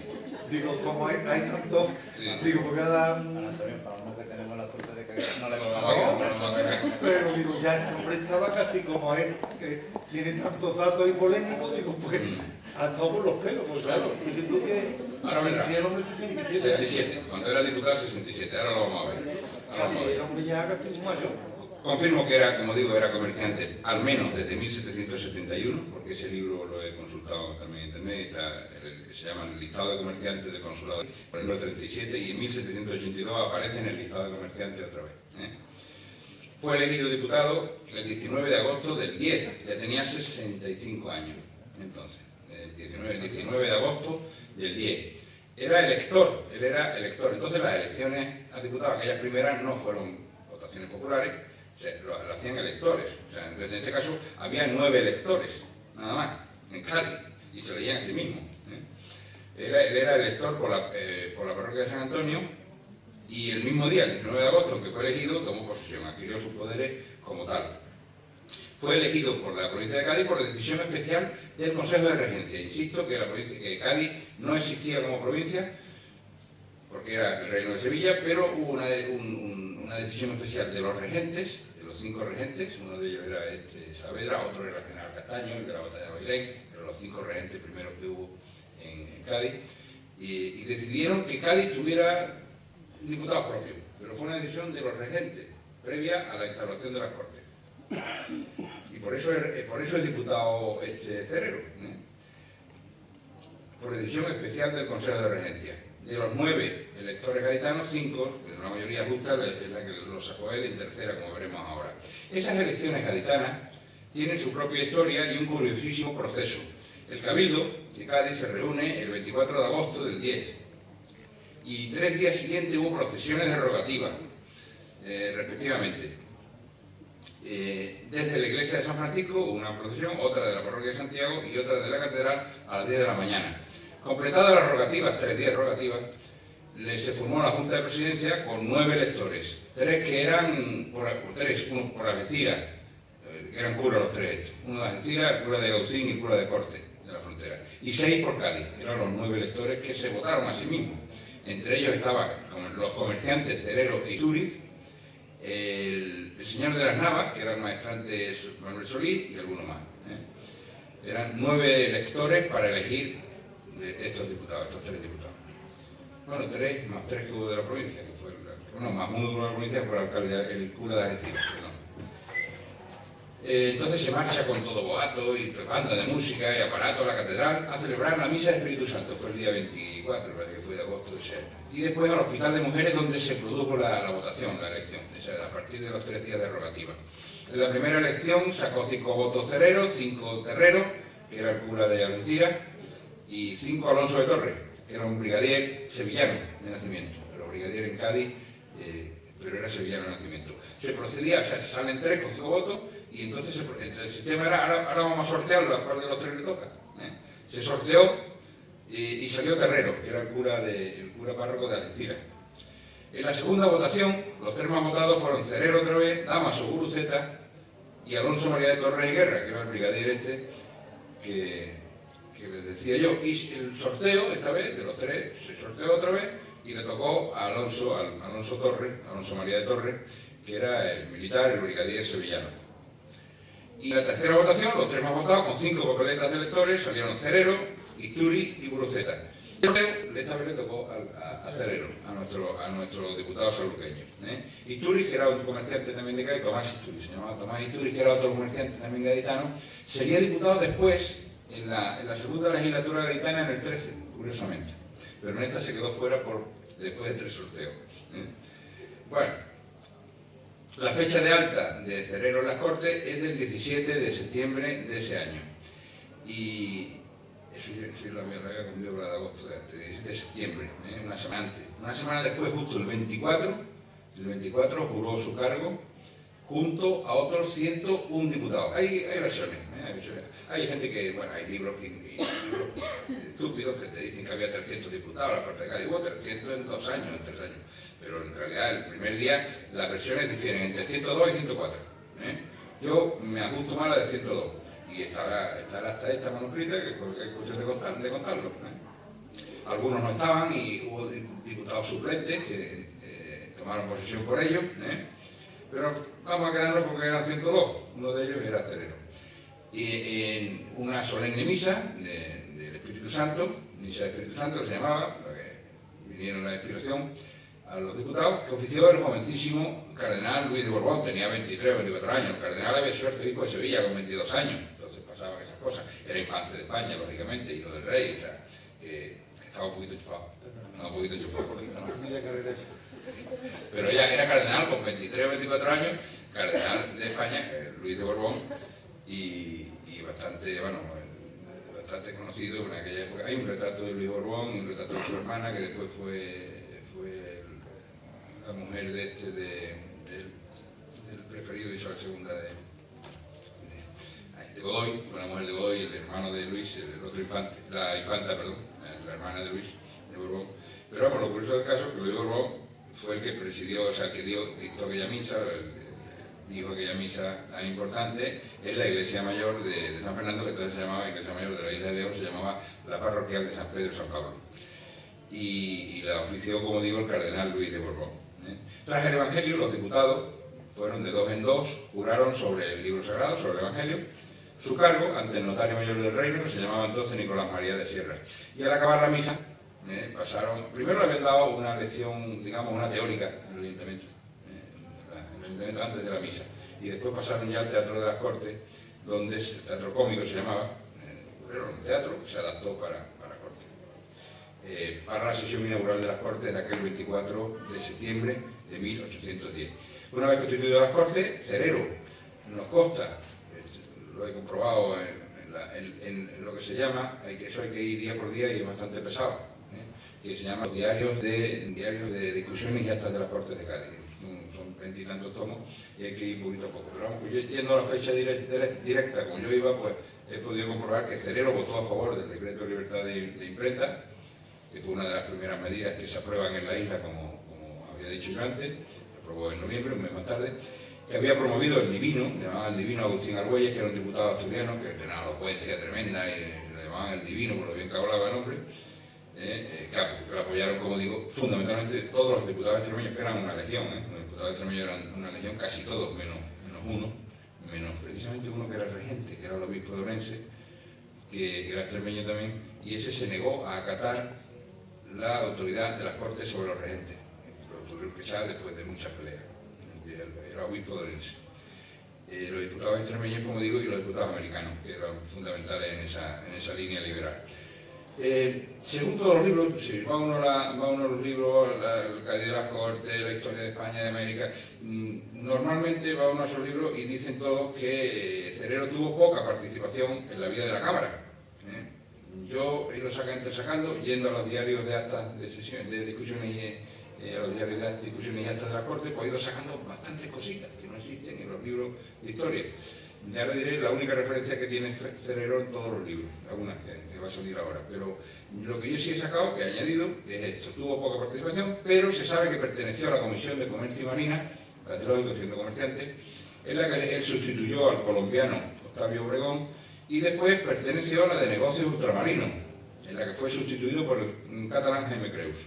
[SPEAKER 1] Digo, como hay tantos... Sí. Digo, porque cada...
[SPEAKER 3] Para uno que tenemos la suerte de que no le
[SPEAKER 2] vamos.
[SPEAKER 1] Pero digo, ya este hombre estaba casi como él, que tiene tantos datos y polémicos, digo, pues... Ha estado por los pelos, pues claro. Fíjate tú que...
[SPEAKER 2] Ahora vendrá.
[SPEAKER 1] El hombre 67.
[SPEAKER 2] 67. Cuando era diputado 67. Ahora lo vamos a ver.
[SPEAKER 1] El hombre ya casi un mayor.
[SPEAKER 2] Confirmo que era, como digo, era comerciante, al menos desde 1771, porque ese libro lo he consultado también en internet, se llama el listado de comerciantes del Consulado, por el número 37, y en 1782 aparece en el listado de comerciantes otra vez. Fue elegido diputado el 19 de agosto del 10, ya tenía 65 años, entonces, el 19 de agosto del 10. Él era elector, entonces las elecciones a diputado, aquellas primeras, no fueron votaciones populares, sea, lo hacían electores. O sea, en este caso había 9 electores, nada más, en Cádiz, y se elegían a sí mismos. Él era elector por la parroquia de San Antonio, y el mismo día, el 19 de agosto, que fue elegido, tomó posesión, adquirió sus poderes como tal. Fue elegido por la provincia de Cádiz por decisión especial del Consejo de Regencia. Insisto que Cádiz no existía como provincia, porque era el Reino de Sevilla, pero hubo una decisión especial de los regentes, de los 5 regentes. Uno de ellos era Saavedra, otro era el general Castaño, el de la batalla de Bailén, eran los 5 regentes primeros que hubo en Cádiz, y decidieron que Cádiz tuviera diputados propios, pero fue una decisión de los regentes, previa a la instalación de las Cortes. Y por eso es diputado Cerrero, por decisión especial del Consejo de Regencia. De los 9 electores gaditanos, 5, la mayoría justa, es la que lo sacó él en tercera, como veremos ahora. Esas elecciones gaditanas tienen su propia historia y un curiosísimo proceso. El Cabildo de Cádiz se reúne el 24 de agosto del 10, y 3 días siguientes hubo procesiones de rogativa, respectivamente. Desde la iglesia de San Francisco, una procesión, otra de la parroquia de Santiago y otra de la catedral a las 10 de la mañana. Completadas las rogativas, 3 días de rogativas, se formó la Junta de Presidencia con 9 electores, 3 que eran uno por Algeciras, eran curas los 3 estos, uno de Algeciras, el cura de Gaucín y el cura de Corte, de la Frontera, y 6 por Cádiz, eran los 9 electores que se votaron a sí mismos. Entre ellos estaban los comerciantes Cerrero e Itúriz, el señor de las Navas, que era el maestrante Manuel Solís, y alguno más. Eran 9 electores para elegir estos 3 diputados. Bueno, 3 más 3 que hubo de la provincia, que fue más uno de la provincia por el alcalde, el cura de Algeciras. Entonces se marcha con todo boato y banda de música y aparato a la catedral a celebrar la misa de Espíritu Santo. Fue el día 24, parece que fue de agosto de ese año. Y después al Hospital de Mujeres, donde se produjo la votación, la elección, o sea, a partir de los 3 días de rogativa. En la primera elección sacó 5 votos Cerrero, 5 Terrero, que era el cura de Algeciras, y 5 Alonso de Torres, que era un brigadier sevillano de nacimiento, pero brigadier en Cádiz, pero era sevillano de nacimiento. Se procedía, o sea, se salen 3 con 5 votos, y entonces el sistema era, ahora vamos a sortearlo, a cuál de los 3 le toca. Se sorteó y salió Terrero, que era el cura párroco de Algeciras. En la segunda votación, los 3 más votados fueron Cerrero otra vez, Damaso Guruceta y Alonso María de Torres y Guerra, que era el brigadier que les decía yo. Y el sorteo, esta vez, de los 3, se sorteó otra vez y le tocó a Alonso María de Torres, que era el militar, el brigadier sevillano. Y en la tercera votación, los 3 más votados, con 5 papeletas de electores, salieron Cerrero, Isturi y Guruceta. Y esta vez le tocó a Cerrero, a nuestro diputado sanluqueño. Isturi, que era otro comerciante también de Cádiz, Tomás Isturi, se llamaba Tomás Isturi, que era otro comerciante también gaditano, sería diputado después, en la segunda legislatura gaditana, en el 13, curiosamente. Pero en esta se quedó fuera después de 3 sorteos. Bueno. La fecha de alta de Cerrero en las Cortes es del 17 de septiembre de ese año. Y eso yo la había comido la de agosto, de 17 de septiembre, una semana antes. Una semana después, justo el 24 juró su cargo junto a otros 101 diputados. Hay versiones, hay gente que, bueno, hay libros estúpidos que te dicen que había 300 diputados, la Corte de Cádiz hubo 300 en 2 años, en 3 años. Pero en realidad el primer día las versiones difieren entre 102 y 104. Yo me ajusto más a la de 102. Y está hasta esta manuscrita, que es cuestión de contarlo. Algunos no estaban y hubo diputados suplentes que tomaron posesión por ellos. Pero vamos a quedarnos porque eran 102. Uno de ellos era Cerrero. Y en una solemne misa del Espíritu Santo, misa del Espíritu Santo que se llamaba, la que vinieron a la inspiración, a los diputados, que ofició el jovencísimo cardenal Luis de Borbón, tenía 23 o 24 años. El cardenal había sido arzobispo de Sevilla con 22 años, entonces pasaban esas cosas. Era infante de España, lógicamente, hijo del rey, o sea, estaba un poquito enchufado. No, un poquito enchufado. Pero ya era cardenal con 23 o 24 años, cardenal de España, Luis de Borbón, y bastante, bueno, bastante conocido en aquella época. Hay un retrato de Luis de Borbón y un retrato de su hermana, que después fue la mujer de el preferido de Isabel II de Godoy, con la mujer de Godoy, el hermano de Luis, el otro infante, la infanta, perdón, la hermana de Luis, de Borbón. Pero vamos, lo curioso del caso es que Luis Borbón fue el que presidió, o sea, el que dictó aquella misa, dijo aquella misa tan importante en la iglesia mayor de San Fernando, que entonces se llamaba iglesia mayor de la isla de León, se llamaba la parroquial de San Pedro y San Pablo. Y la ofició, como digo, el cardenal Luis de Borbón. Tras el Evangelio, los diputados fueron de dos en dos, juraron sobre el libro sagrado, sobre el Evangelio, su cargo ante el notario mayor del reino, que se llamaba entonces Nicolás María de Sierra. Y al acabar la misa, primero le habían dado una lección, digamos, una teórica en el ayuntamiento, antes de la misa, y después pasaron ya al Teatro de las Cortes, donde el teatro cómico se llamaba, era un teatro que se adaptó para Cortes, para la sesión inaugural de las Cortes de aquel 24 de septiembre de 1810. Una vez constituidas las Cortes, Cerero, nos consta, lo he comprobado en lo que se llama, eso hay que ir día por día y es bastante pesado, que se llama los diarios de discusiones y actas de las Cortes de Cádiz. Son 20 y tantos tomos y hay que ir poquito a poco. Pero vamos, pues yo, yendo a la fecha directa, como yo iba, pues he podido comprobar que Cerero votó a favor del decreto de libertad de imprenta, que fue una de las primeras medidas que se aprueban en la isla, como había dicho yo antes, se aprobó en noviembre, un mes más tarde, que había promovido el divino, le llamaban el divino Agustín Argüelles, que era un diputado asturiano, que tenía una elocuencia tremenda y le llamaban el divino por lo bien que hablaba el hombre, que lo apoyaron, como digo, fundamentalmente todos los diputados extremeños, que eran una legión, los diputados extremeños eran una legión, casi todos, menos uno, menos precisamente uno que era el regente, que era el obispo de Orense, que era extremeño también, y ese se negó a acatar la autoridad de las Cortes sobre los regentes, lo tuvieron que echar después de muchas peleas, era obispo de Orense. Los diputados extremeños, como digo, y los diputados americanos, que eran fundamentales en esa línea liberal. Según todos los libros, si va uno a los libros, el Cádiz de las Cortes, la historia de España y de América, normalmente va uno a esos libros y dicen todos que Cerero tuvo poca participación en la vida de la Cámara. Yo he ido sacando, yendo a los diarios de actas de sesión, de discusiones a los diarios de discusiones y actas de la Corte, pues he ido sacando bastantes cositas que no existen en los libros de historia. Y ahora diré la única referencia que tiene Cerero en todos los libros, algunas que va a salir ahora. Pero lo que yo sí he sacado, que he añadido, es esto. Tuvo poca participación, pero se sabe que perteneció a la Comisión de Comercio y Marina, parece lógico siendo comerciante, en la que él sustituyó al colombiano Octavio Obregón, y después perteneció a la de Negocios Ultramarinos, en la que fue sustituido por el catalán Jaime Creus.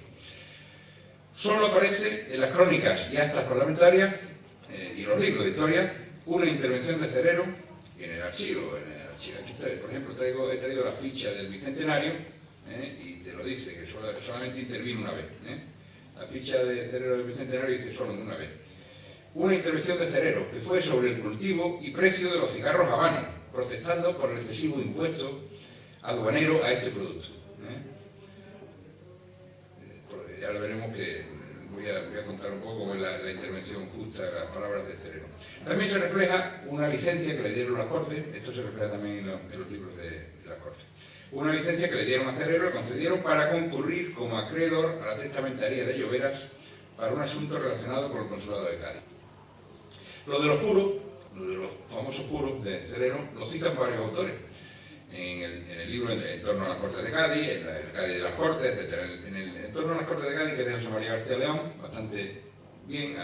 [SPEAKER 2] Solo aparece en las crónicas y actas parlamentarias y en los libros de historia una intervención de Cerero en el archivo. Aquí está, por ejemplo, he traído la ficha del Bicentenario y te lo dice, que solamente intervino una vez. La ficha de Cerero del Bicentenario dice solo una vez. Una intervención de Cerero que fue sobre el cultivo y precio de los cigarros habanos, protestando por el excesivo impuesto aduanero a este producto. Ya lo veremos, que voy a contar un poco cómo es la intervención justa, las palabras de Cerero. También se refleja una licencia que le dieron las Cortes, esto se refleja también en los libros de las Cortes. Una licencia que le dieron a Cerero, le concedieron para concurrir como acreedor a la testamentaría de Lloveras para un asunto relacionado con el consulado de Cádiz. Lo de los puros, lo de los famosos puros de Cerero, lo citan varios autores. En el libro en torno a las Cortes de Cádiz, en el Cádiz de las Cortes, etc. En torno a las Cortes de Cádiz, que es de José María García León, bastante bien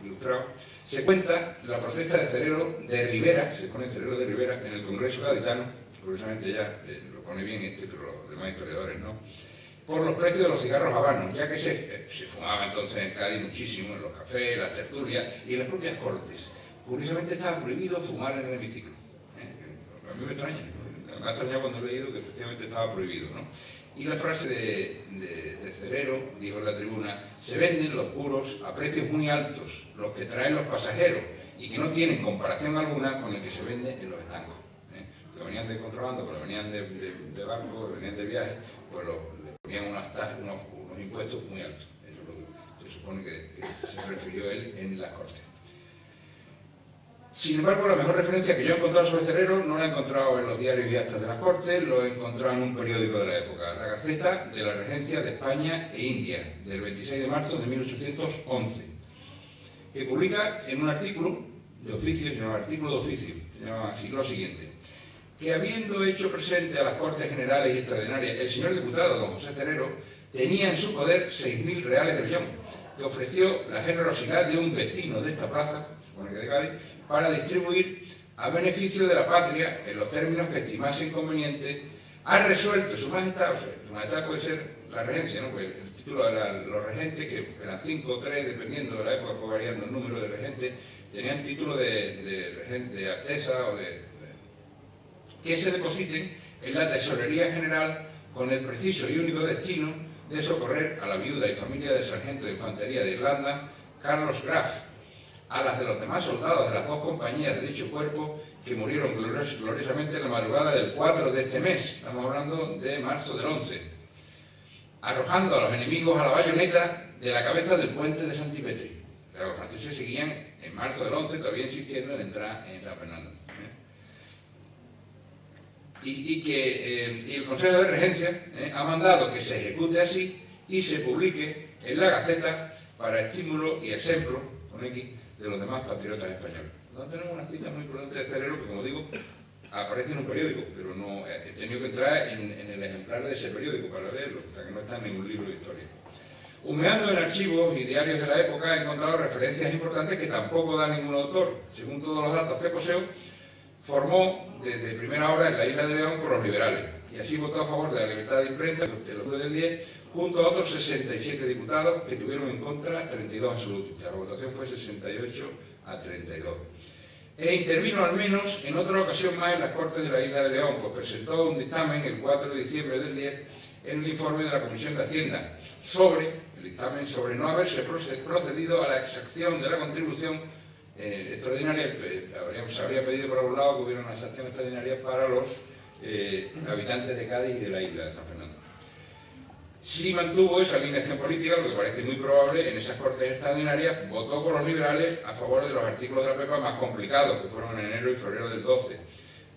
[SPEAKER 2] ilustrado, se cuenta la protesta de Cerero de Rivera, se pone Cerero de Rivera, en el Congreso Gaditano, curiosamente ya lo pone bien pero los demás historiadores no, por los precios de los cigarros habanos, ya que se fumaba entonces en Cádiz muchísimo, en los cafés, las tertulias y en las propias Cortes. Curiosamente estaba prohibido fumar en el hemiciclo. A mí me extraña, me ha extrañado cuando he leído que efectivamente estaba prohibido, ¿no? Y la frase de Cerero, dijo en la tribuna, se venden los puros a precios muy altos, los que traen los pasajeros, y que no tienen comparación alguna con el que se vende en los estancos. Los que venían de contrabando, pero venían de barco, venían de viaje, pues le ponían unos impuestos muy altos. Eso es lo que se supone que se refirió él en las Cortes. Sin embargo, la mejor referencia que yo he encontrado sobre Cerero no la he encontrado en los diarios y actas de las Cortes, lo he encontrado en un periódico de la época, la Gaceta de la Regencia de España e India, del 26 de marzo de 1811. que publica en un artículo de oficio, se llama artículo de oficio, se llama así lo siguiente: que habiendo hecho presente a las Cortes Generales y Extraordinarias el señor diputado don José Cerero, tenía en su poder 6.000 reales de Bellón, que ofreció la generosidad de un vecino de esta plaza, supone que de Cádiz, para distribuir a beneficio de la patria en los términos que estimase inconveniente. Ha resuelto su majestad, o sea, su majestad puede ser la regencia, ¿no? Pues el título era los regentes, que eran 5 o 3, dependiendo de la época, fue variando el número de regentes, tenían título de regente, de alteza o que se depositen en la Tesorería General con el preciso y único destino de socorrer a la viuda y familia del sargento de infantería de Irlanda, Carlos Graf, a las de los demás soldados de las 2 compañías de dicho cuerpo que murieron gloriosamente en la madrugada del 4 de este mes, estamos hablando de marzo del 11, arrojando a los enemigos a la bayoneta de la cabeza del puente de Santipetri. Pero los franceses seguían en marzo del 11 todavía insistiendo en entrar en San Fernando. Y el Consejo de Regencia ha mandado que se ejecute así y se publique en la Gaceta para estímulo y ejemplo, con X, de los demás patriotas españoles. Entonces tenemos una cita muy prudente de Cerero que, como digo, aparece en un periódico, pero no he tenido que entrar en el ejemplar de ese periódico para leerlo, o sea que no está en ningún libro de historia. Humeando en archivos y diarios de la época he encontrado referencias importantes que tampoco da ningún autor. Según todos los datos que poseo, formó desde primera hora en la isla de León con los liberales y así votó a favor de la libertad de imprenta el octubre del 10 junto a otros 67 diputados que tuvieron en contra 32 absolutistas. La votación fue 68 a 32. E intervino al menos en otra ocasión más en las Cortes de la isla de León, pues presentó un dictamen el 4 de diciembre del 10 en el informe de la Comisión de Hacienda sobre no haberse procedido a la exacción de la contribución extraordinaria. Se habría pedido por algún lado que hubiera una exacción extraordinaria para los habitantes de Cádiz y de la isla de San Fernando. Sí mantuvo esa alineación política, lo que parece muy probable. En esas Cortes extraordinarias votó con los liberales a favor de los artículos de la PEPA más complicados, que fueron en enero y febrero del 12.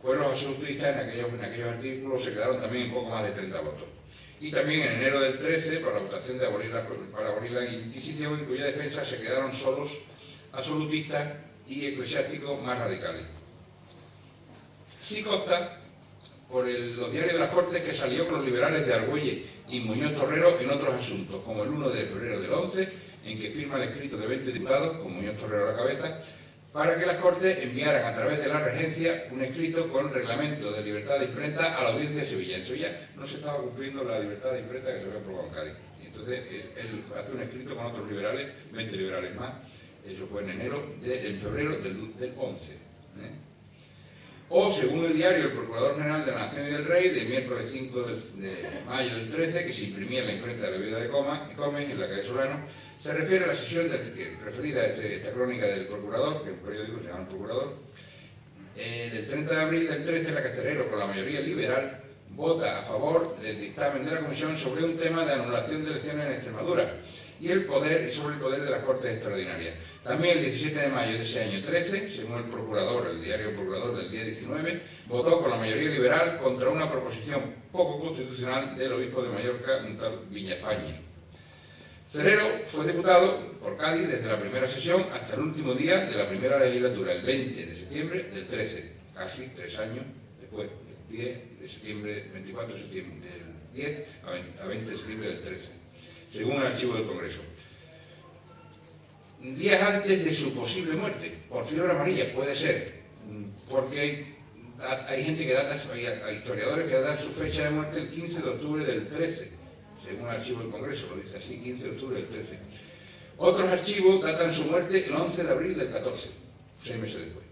[SPEAKER 2] Pues los absolutistas en aquellos artículos se quedaron también en poco más de 30 votos. Y también en enero del 13, por la votación para abolir la Inquisición, en cuya defensa se quedaron solos absolutistas y eclesiásticos más radicales. Sí consta por los diarios de las Cortes que salió con los liberales de Argüelles y Muñoz Torrero en otros asuntos, como el 1 de febrero del 11, en que firma el escrito de 20 diputados, con Muñoz Torrero a la cabeza, para que las Cortes enviaran a través de la Regencia un escrito con reglamento de libertad de imprenta a la Audiencia de Sevilla. En Sevilla no se estaba cumpliendo la libertad de imprenta que se había aprobado en Cádiz. Y entonces él hace un escrito con otros liberales, 20 liberales más. Eso fue en febrero del 11. O, según el diario El Procurador General de la Nación y del Rey, del miércoles 5 de mayo del 13, que se imprimía en la imprenta de la Viuda de Gómez, en la calle Solano, se refiere a la sesión referida a esta crónica del Procurador, que es un periódico que se llama El Procurador, del 30 de abril del 13, la que Cerero, con la mayoría liberal, vota a favor del dictamen de la Comisión sobre un tema de anulación de elecciones en Extremadura y sobre el poder de las Cortes Extraordinarias. También el 17 de mayo de ese año 13, según el Procurador, el diario Procurador del día 19, votó con la mayoría liberal contra una proposición poco constitucional del obispo de Mallorca, un tal Villafañe. Cerero fue diputado por Cádiz desde la primera sesión hasta el último día de la primera legislatura, el 20 de septiembre del 13, casi 3 años después, el 10 de septiembre, 24 de septiembre del 10 a 20 de septiembre del 13, según el archivo del Congreso. Días antes de su posible muerte, por fiebre amarilla, puede ser, porque hay gente que data, hay historiadores que datan su fecha de muerte el 15 de octubre del 13, según el archivo del Congreso, lo dice así, 15 de octubre del 13. Otros archivos datan su muerte el 11 de abril del 14, 6 meses después.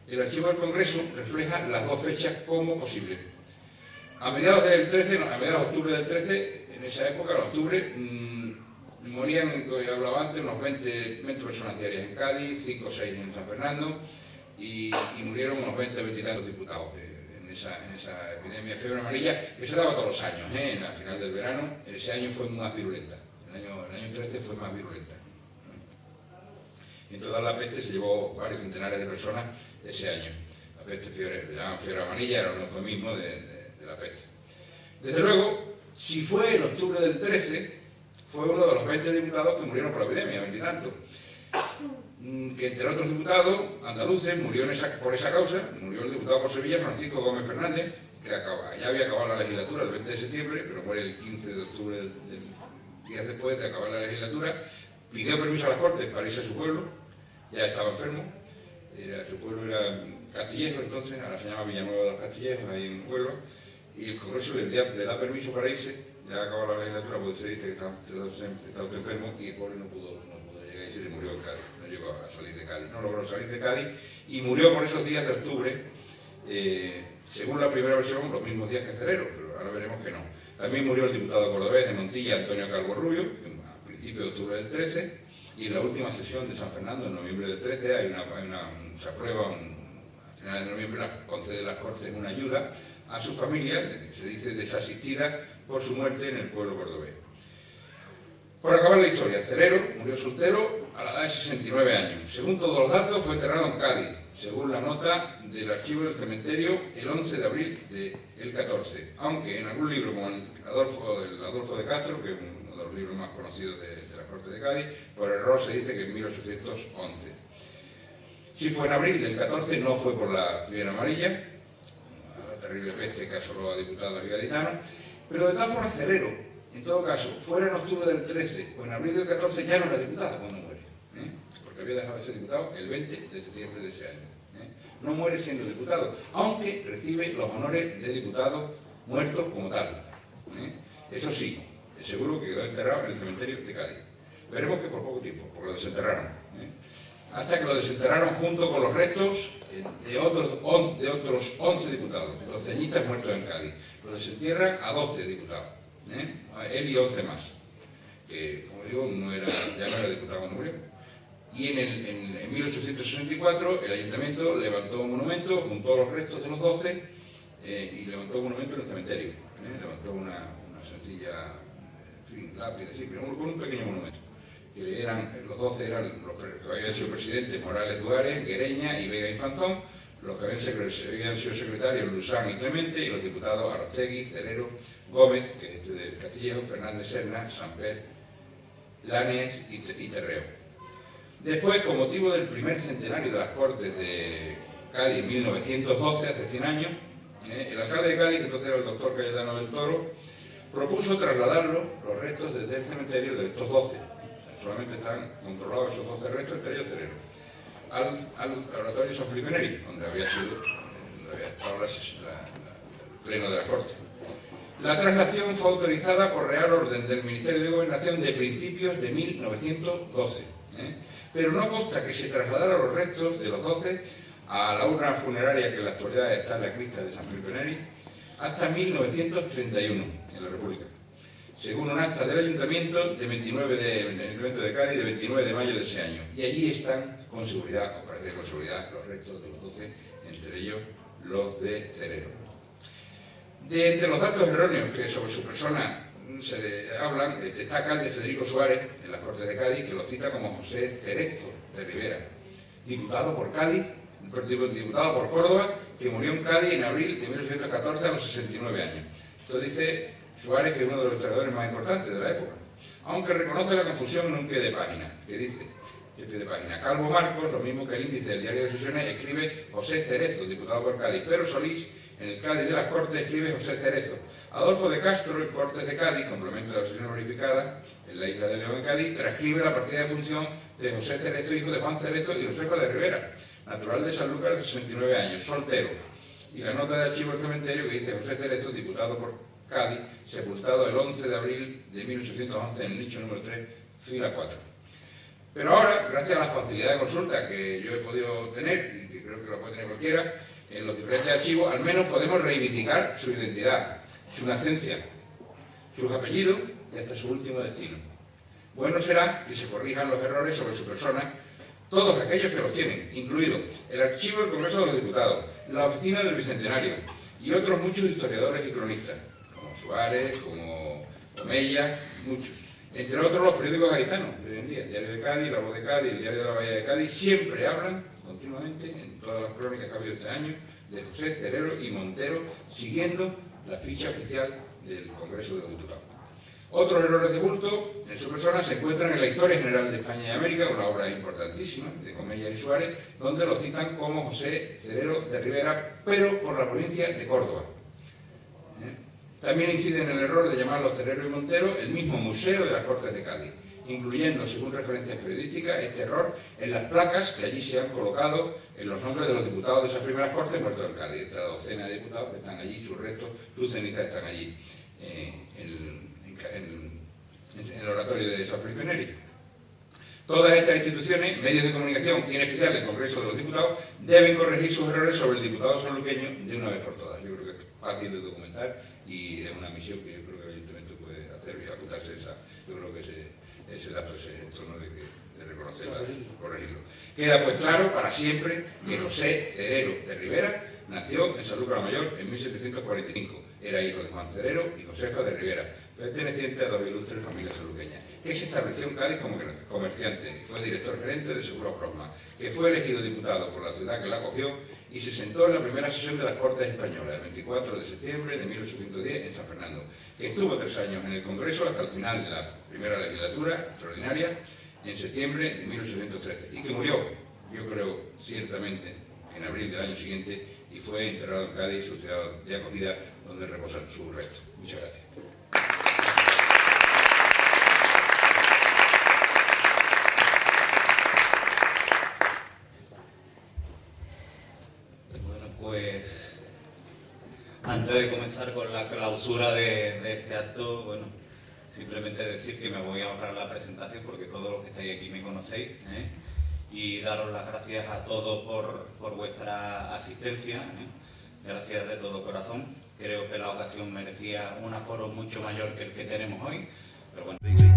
[SPEAKER 2] El archivo del Congreso refleja las dos fechas como posible. A mediados de octubre del 13, en esa época, en octubre, morían, como hablaba antes, unos 20 personas diarias en Cádiz, 5 o 6 en San Fernando, y murieron unos 20 o 20 y tantos diputados en esa epidemia de fiebre amarilla, que se daba todos los años, al final del verano. Ese año fue más virulenta, el año 13 fue más virulenta. En toda la peste se llevó varios centenares de personas ese año. La peste, le llaman fiebre amarilla, era un eufemismo de la peste. Desde luego, si fue en octubre del 13, fue uno de los 20 diputados que murieron por la epidemia, 20 y tantos. que entre otros diputados andaluces murió por esa causa, murió el diputado por Sevilla Francisco Gómez Fernández, que ya había acabado la legislatura el 20 de septiembre, pero muere el 15 de octubre, días después de acabar la legislatura. Pidió permiso a las Cortes para irse a su pueblo, ya estaba enfermo, su pueblo era Castillejo entonces, ahora se llama Villanueva de los Castillejos, ahí en Huelva, y el Congreso le da permiso para irse, ya acabó la legislatura, porque se dice que está usted enfermo, y el pobre no pudo llegar y se murió en Cádiz, no llegó a salir de Cádiz, no logró salir de Cádiz, y murió por esos días de octubre, según la primera versión, los mismos días que Cerero, pero ahora veremos que no. También murió el diputado cordobés de Montilla, Antonio Calvo Rubio, a principios de octubre del 13, y en la última sesión de San Fernando, en noviembre del 13, se aprueba, a finales de noviembre, concede las Cortes una ayuda a su familia, que se dice desasistida por su muerte en el pueblo cordobés. Por acabar la historia, Cerero murió soltero a la edad de 69 años. Según todos los datos, fue enterrado en Cádiz, según la nota del archivo del cementerio, el 11 de abril del 14, aunque en algún libro como el Adolfo de Castro, que es uno de los libros más conocidos de la Corte de Cádiz, por error se dice que en 1811. Si fue en abril del 14, no fue por la fiebre amarilla, la terrible peste que asoló a diputados y gaditanos, pero de todas formas Cerero, en todo caso, fuera en octubre del 13 o en abril del 14, ya no era diputado cuando muere, porque había dejado de ser diputado el 20 de septiembre de ese año. No muere siendo diputado, aunque recibe los honores de diputado muerto como tal. Eso sí, seguro que quedó enterrado en el cementerio de Cádiz. Veremos que por poco tiempo, porque lo desenterraron. Hasta que lo desenterraron junto con los restos de otros 11 diputados, los ceñistas muertos en Cádiz. Lo desentierran a 12 diputados, él y 11 más, que, como digo, ya no era diputado cuando murió. Y en 1864 el ayuntamiento levantó un monumento, juntó los restos de los 12 y levantó un monumento en el cementerio. Levantó una sencilla lápida, sí, pero con un pequeño monumento. Que los 12 eran los que habían sido presidentes: Morales Duárez, Guereña y Vega Infanzón, los que habían sido secretarios Luzán y Clemente, y los diputados Arostegui, Cerero, Gómez, que es de Castillejo, Fernández Serna, Samper, Lanes y Terreo. Después, con motivo del primer centenario de las Cortes de Cádiz en 1912, hace 100 años, el alcalde de Cádiz, que entonces era el doctor Cayetano del Toro, propuso trasladarlo, los restos, desde el cementerio de estos 12. Solamente están controlados esos 12 restos, entre ellos Cerero, al laboratorio San Felipe Neri, donde había estado el pleno de la Corte. La traslación fue autorizada por Real Orden del Ministerio de Gobernación de principios de 1912. Pero no consta que se trasladaran los restos de los 12 a la urna funeraria que en la actualidad está en la cripta de San Felipe Neri hasta 1931 en la República, según un acta del Ayuntamiento de Cádiz de 29 de mayo de ese año. Y allí están con seguridad, o parece con seguridad, los restos de los 12, entre ellos los de Cerero. Entre los datos erróneos que sobre su persona se hablan, destaca el de Federico Suárez en las Cortes de Cádiz, que lo cita como José Cerezo de Rivera, diputado por Cádiz, diputado por Córdoba, que murió en Cádiz en abril de 1914 a los 69 años. Esto dice Suárez, que es uno de los historiadores más importantes de la época, aunque reconoce la confusión en un pie de página, que dice, Calvo Marcos, lo mismo que el índice del Diario de Sesiones, escribe José Cerezo, diputado por Cádiz, pero Solís, en el Cádiz de las Cortes, escribe José Cerezo. Adolfo de Castro, en Cortes de Cádiz, complemento de la sesión verificada en la isla de León en Cádiz, transcribe la partida de función de José Cerezo, hijo de Juan Cerezo y Josefa de Rivera, natural de Sanlúcar de 69 años, soltero. Y la nota de archivo del cementerio que dice José Cerezo, diputado por Cádiz, sepultado el 11 de abril de 1811 en el nicho número 3, fila 4. Pero ahora, gracias a la facilidad de consulta que yo he podido tener, y que creo que lo puede tener cualquiera, en los diferentes archivos, al menos podemos reivindicar su identidad, su nacencia, sus apellidos y hasta su último destino. Bueno será que se corrijan los errores sobre su persona, todos aquellos que los tienen, incluido el archivo del Congreso de los Diputados, la oficina del Bicentenario y otros muchos historiadores y cronistas, como Suárez, como Omeya, muchos. Entre otros los periódicos gaditanos de hoy en día, el Diario de Cádiz, La Voz de Cádiz, el Diario de la Bahía de Cádiz, siempre hablan continuamente, en todas las crónicas que ha habido este año, de José Cerero y Montero, siguiendo la ficha oficial del Congreso de los Diputados. Otros errores de bulto en su persona se encuentran en la Historia General de España y América, una obra importantísima de Comella y Suárez, donde lo citan como José Cerero de Rivera, pero por la provincia de Córdoba. También incide en el error de llamarlo Cerero y Montero el mismo Museo de las Cortes de Cádiz, incluyendo, según referencias periodísticas, este error en las placas que allí se han colocado en los nombres de los diputados de esas primeras Cortes muertos en Cádiz. Esta docena de diputados que están allí, sus restos, sus cenizas están allí en el oratorio de San Felipe Neri. Todas estas instituciones, medios de comunicación y en especial el Congreso de los Diputados, deben corregir sus errores sobre el diputado sanluqueño de una vez por todas. Yo creo que es fácil de documentar y es una misión que yo creo que el Ayuntamiento puede hacer y apuntarse esa. Yo creo que ese dato, ese gesto, ¿no?, de reconocerla, corregirlo. Queda pues claro para siempre que José Cerero de Rivera nació en Sanlúcar la Mayor en 1745. Era hijo de Juan Cerero y Josefa de Rivera, perteneciente a dos ilustres familias sanluqueñas, que se estableció en Cádiz como comerciante y fue director gerente de Seguros Prosma, que fue elegido diputado por la ciudad que la acogió y se sentó en la primera sesión de las Cortes Españolas, el 24 de septiembre de 1810 en San Fernando, que estuvo 3 años en el Congreso hasta el final de la primera legislatura extraordinaria en septiembre de 1813 y que murió, yo creo ciertamente, en abril del año siguiente y fue enterrado en Cádiz, su ciudad de acogida, donde reposan sus restos. Muchas gracias.
[SPEAKER 3] Bueno, pues antes de comenzar con la clausura de este acto, bueno, simplemente decir que me voy a ahorrar la presentación porque todos los que estáis aquí me conocéis, y daros las gracias a todos por vuestra asistencia, gracias de todo corazón. Creo que la ocasión merecía un aforo mucho mayor que el que tenemos hoy, pero bueno.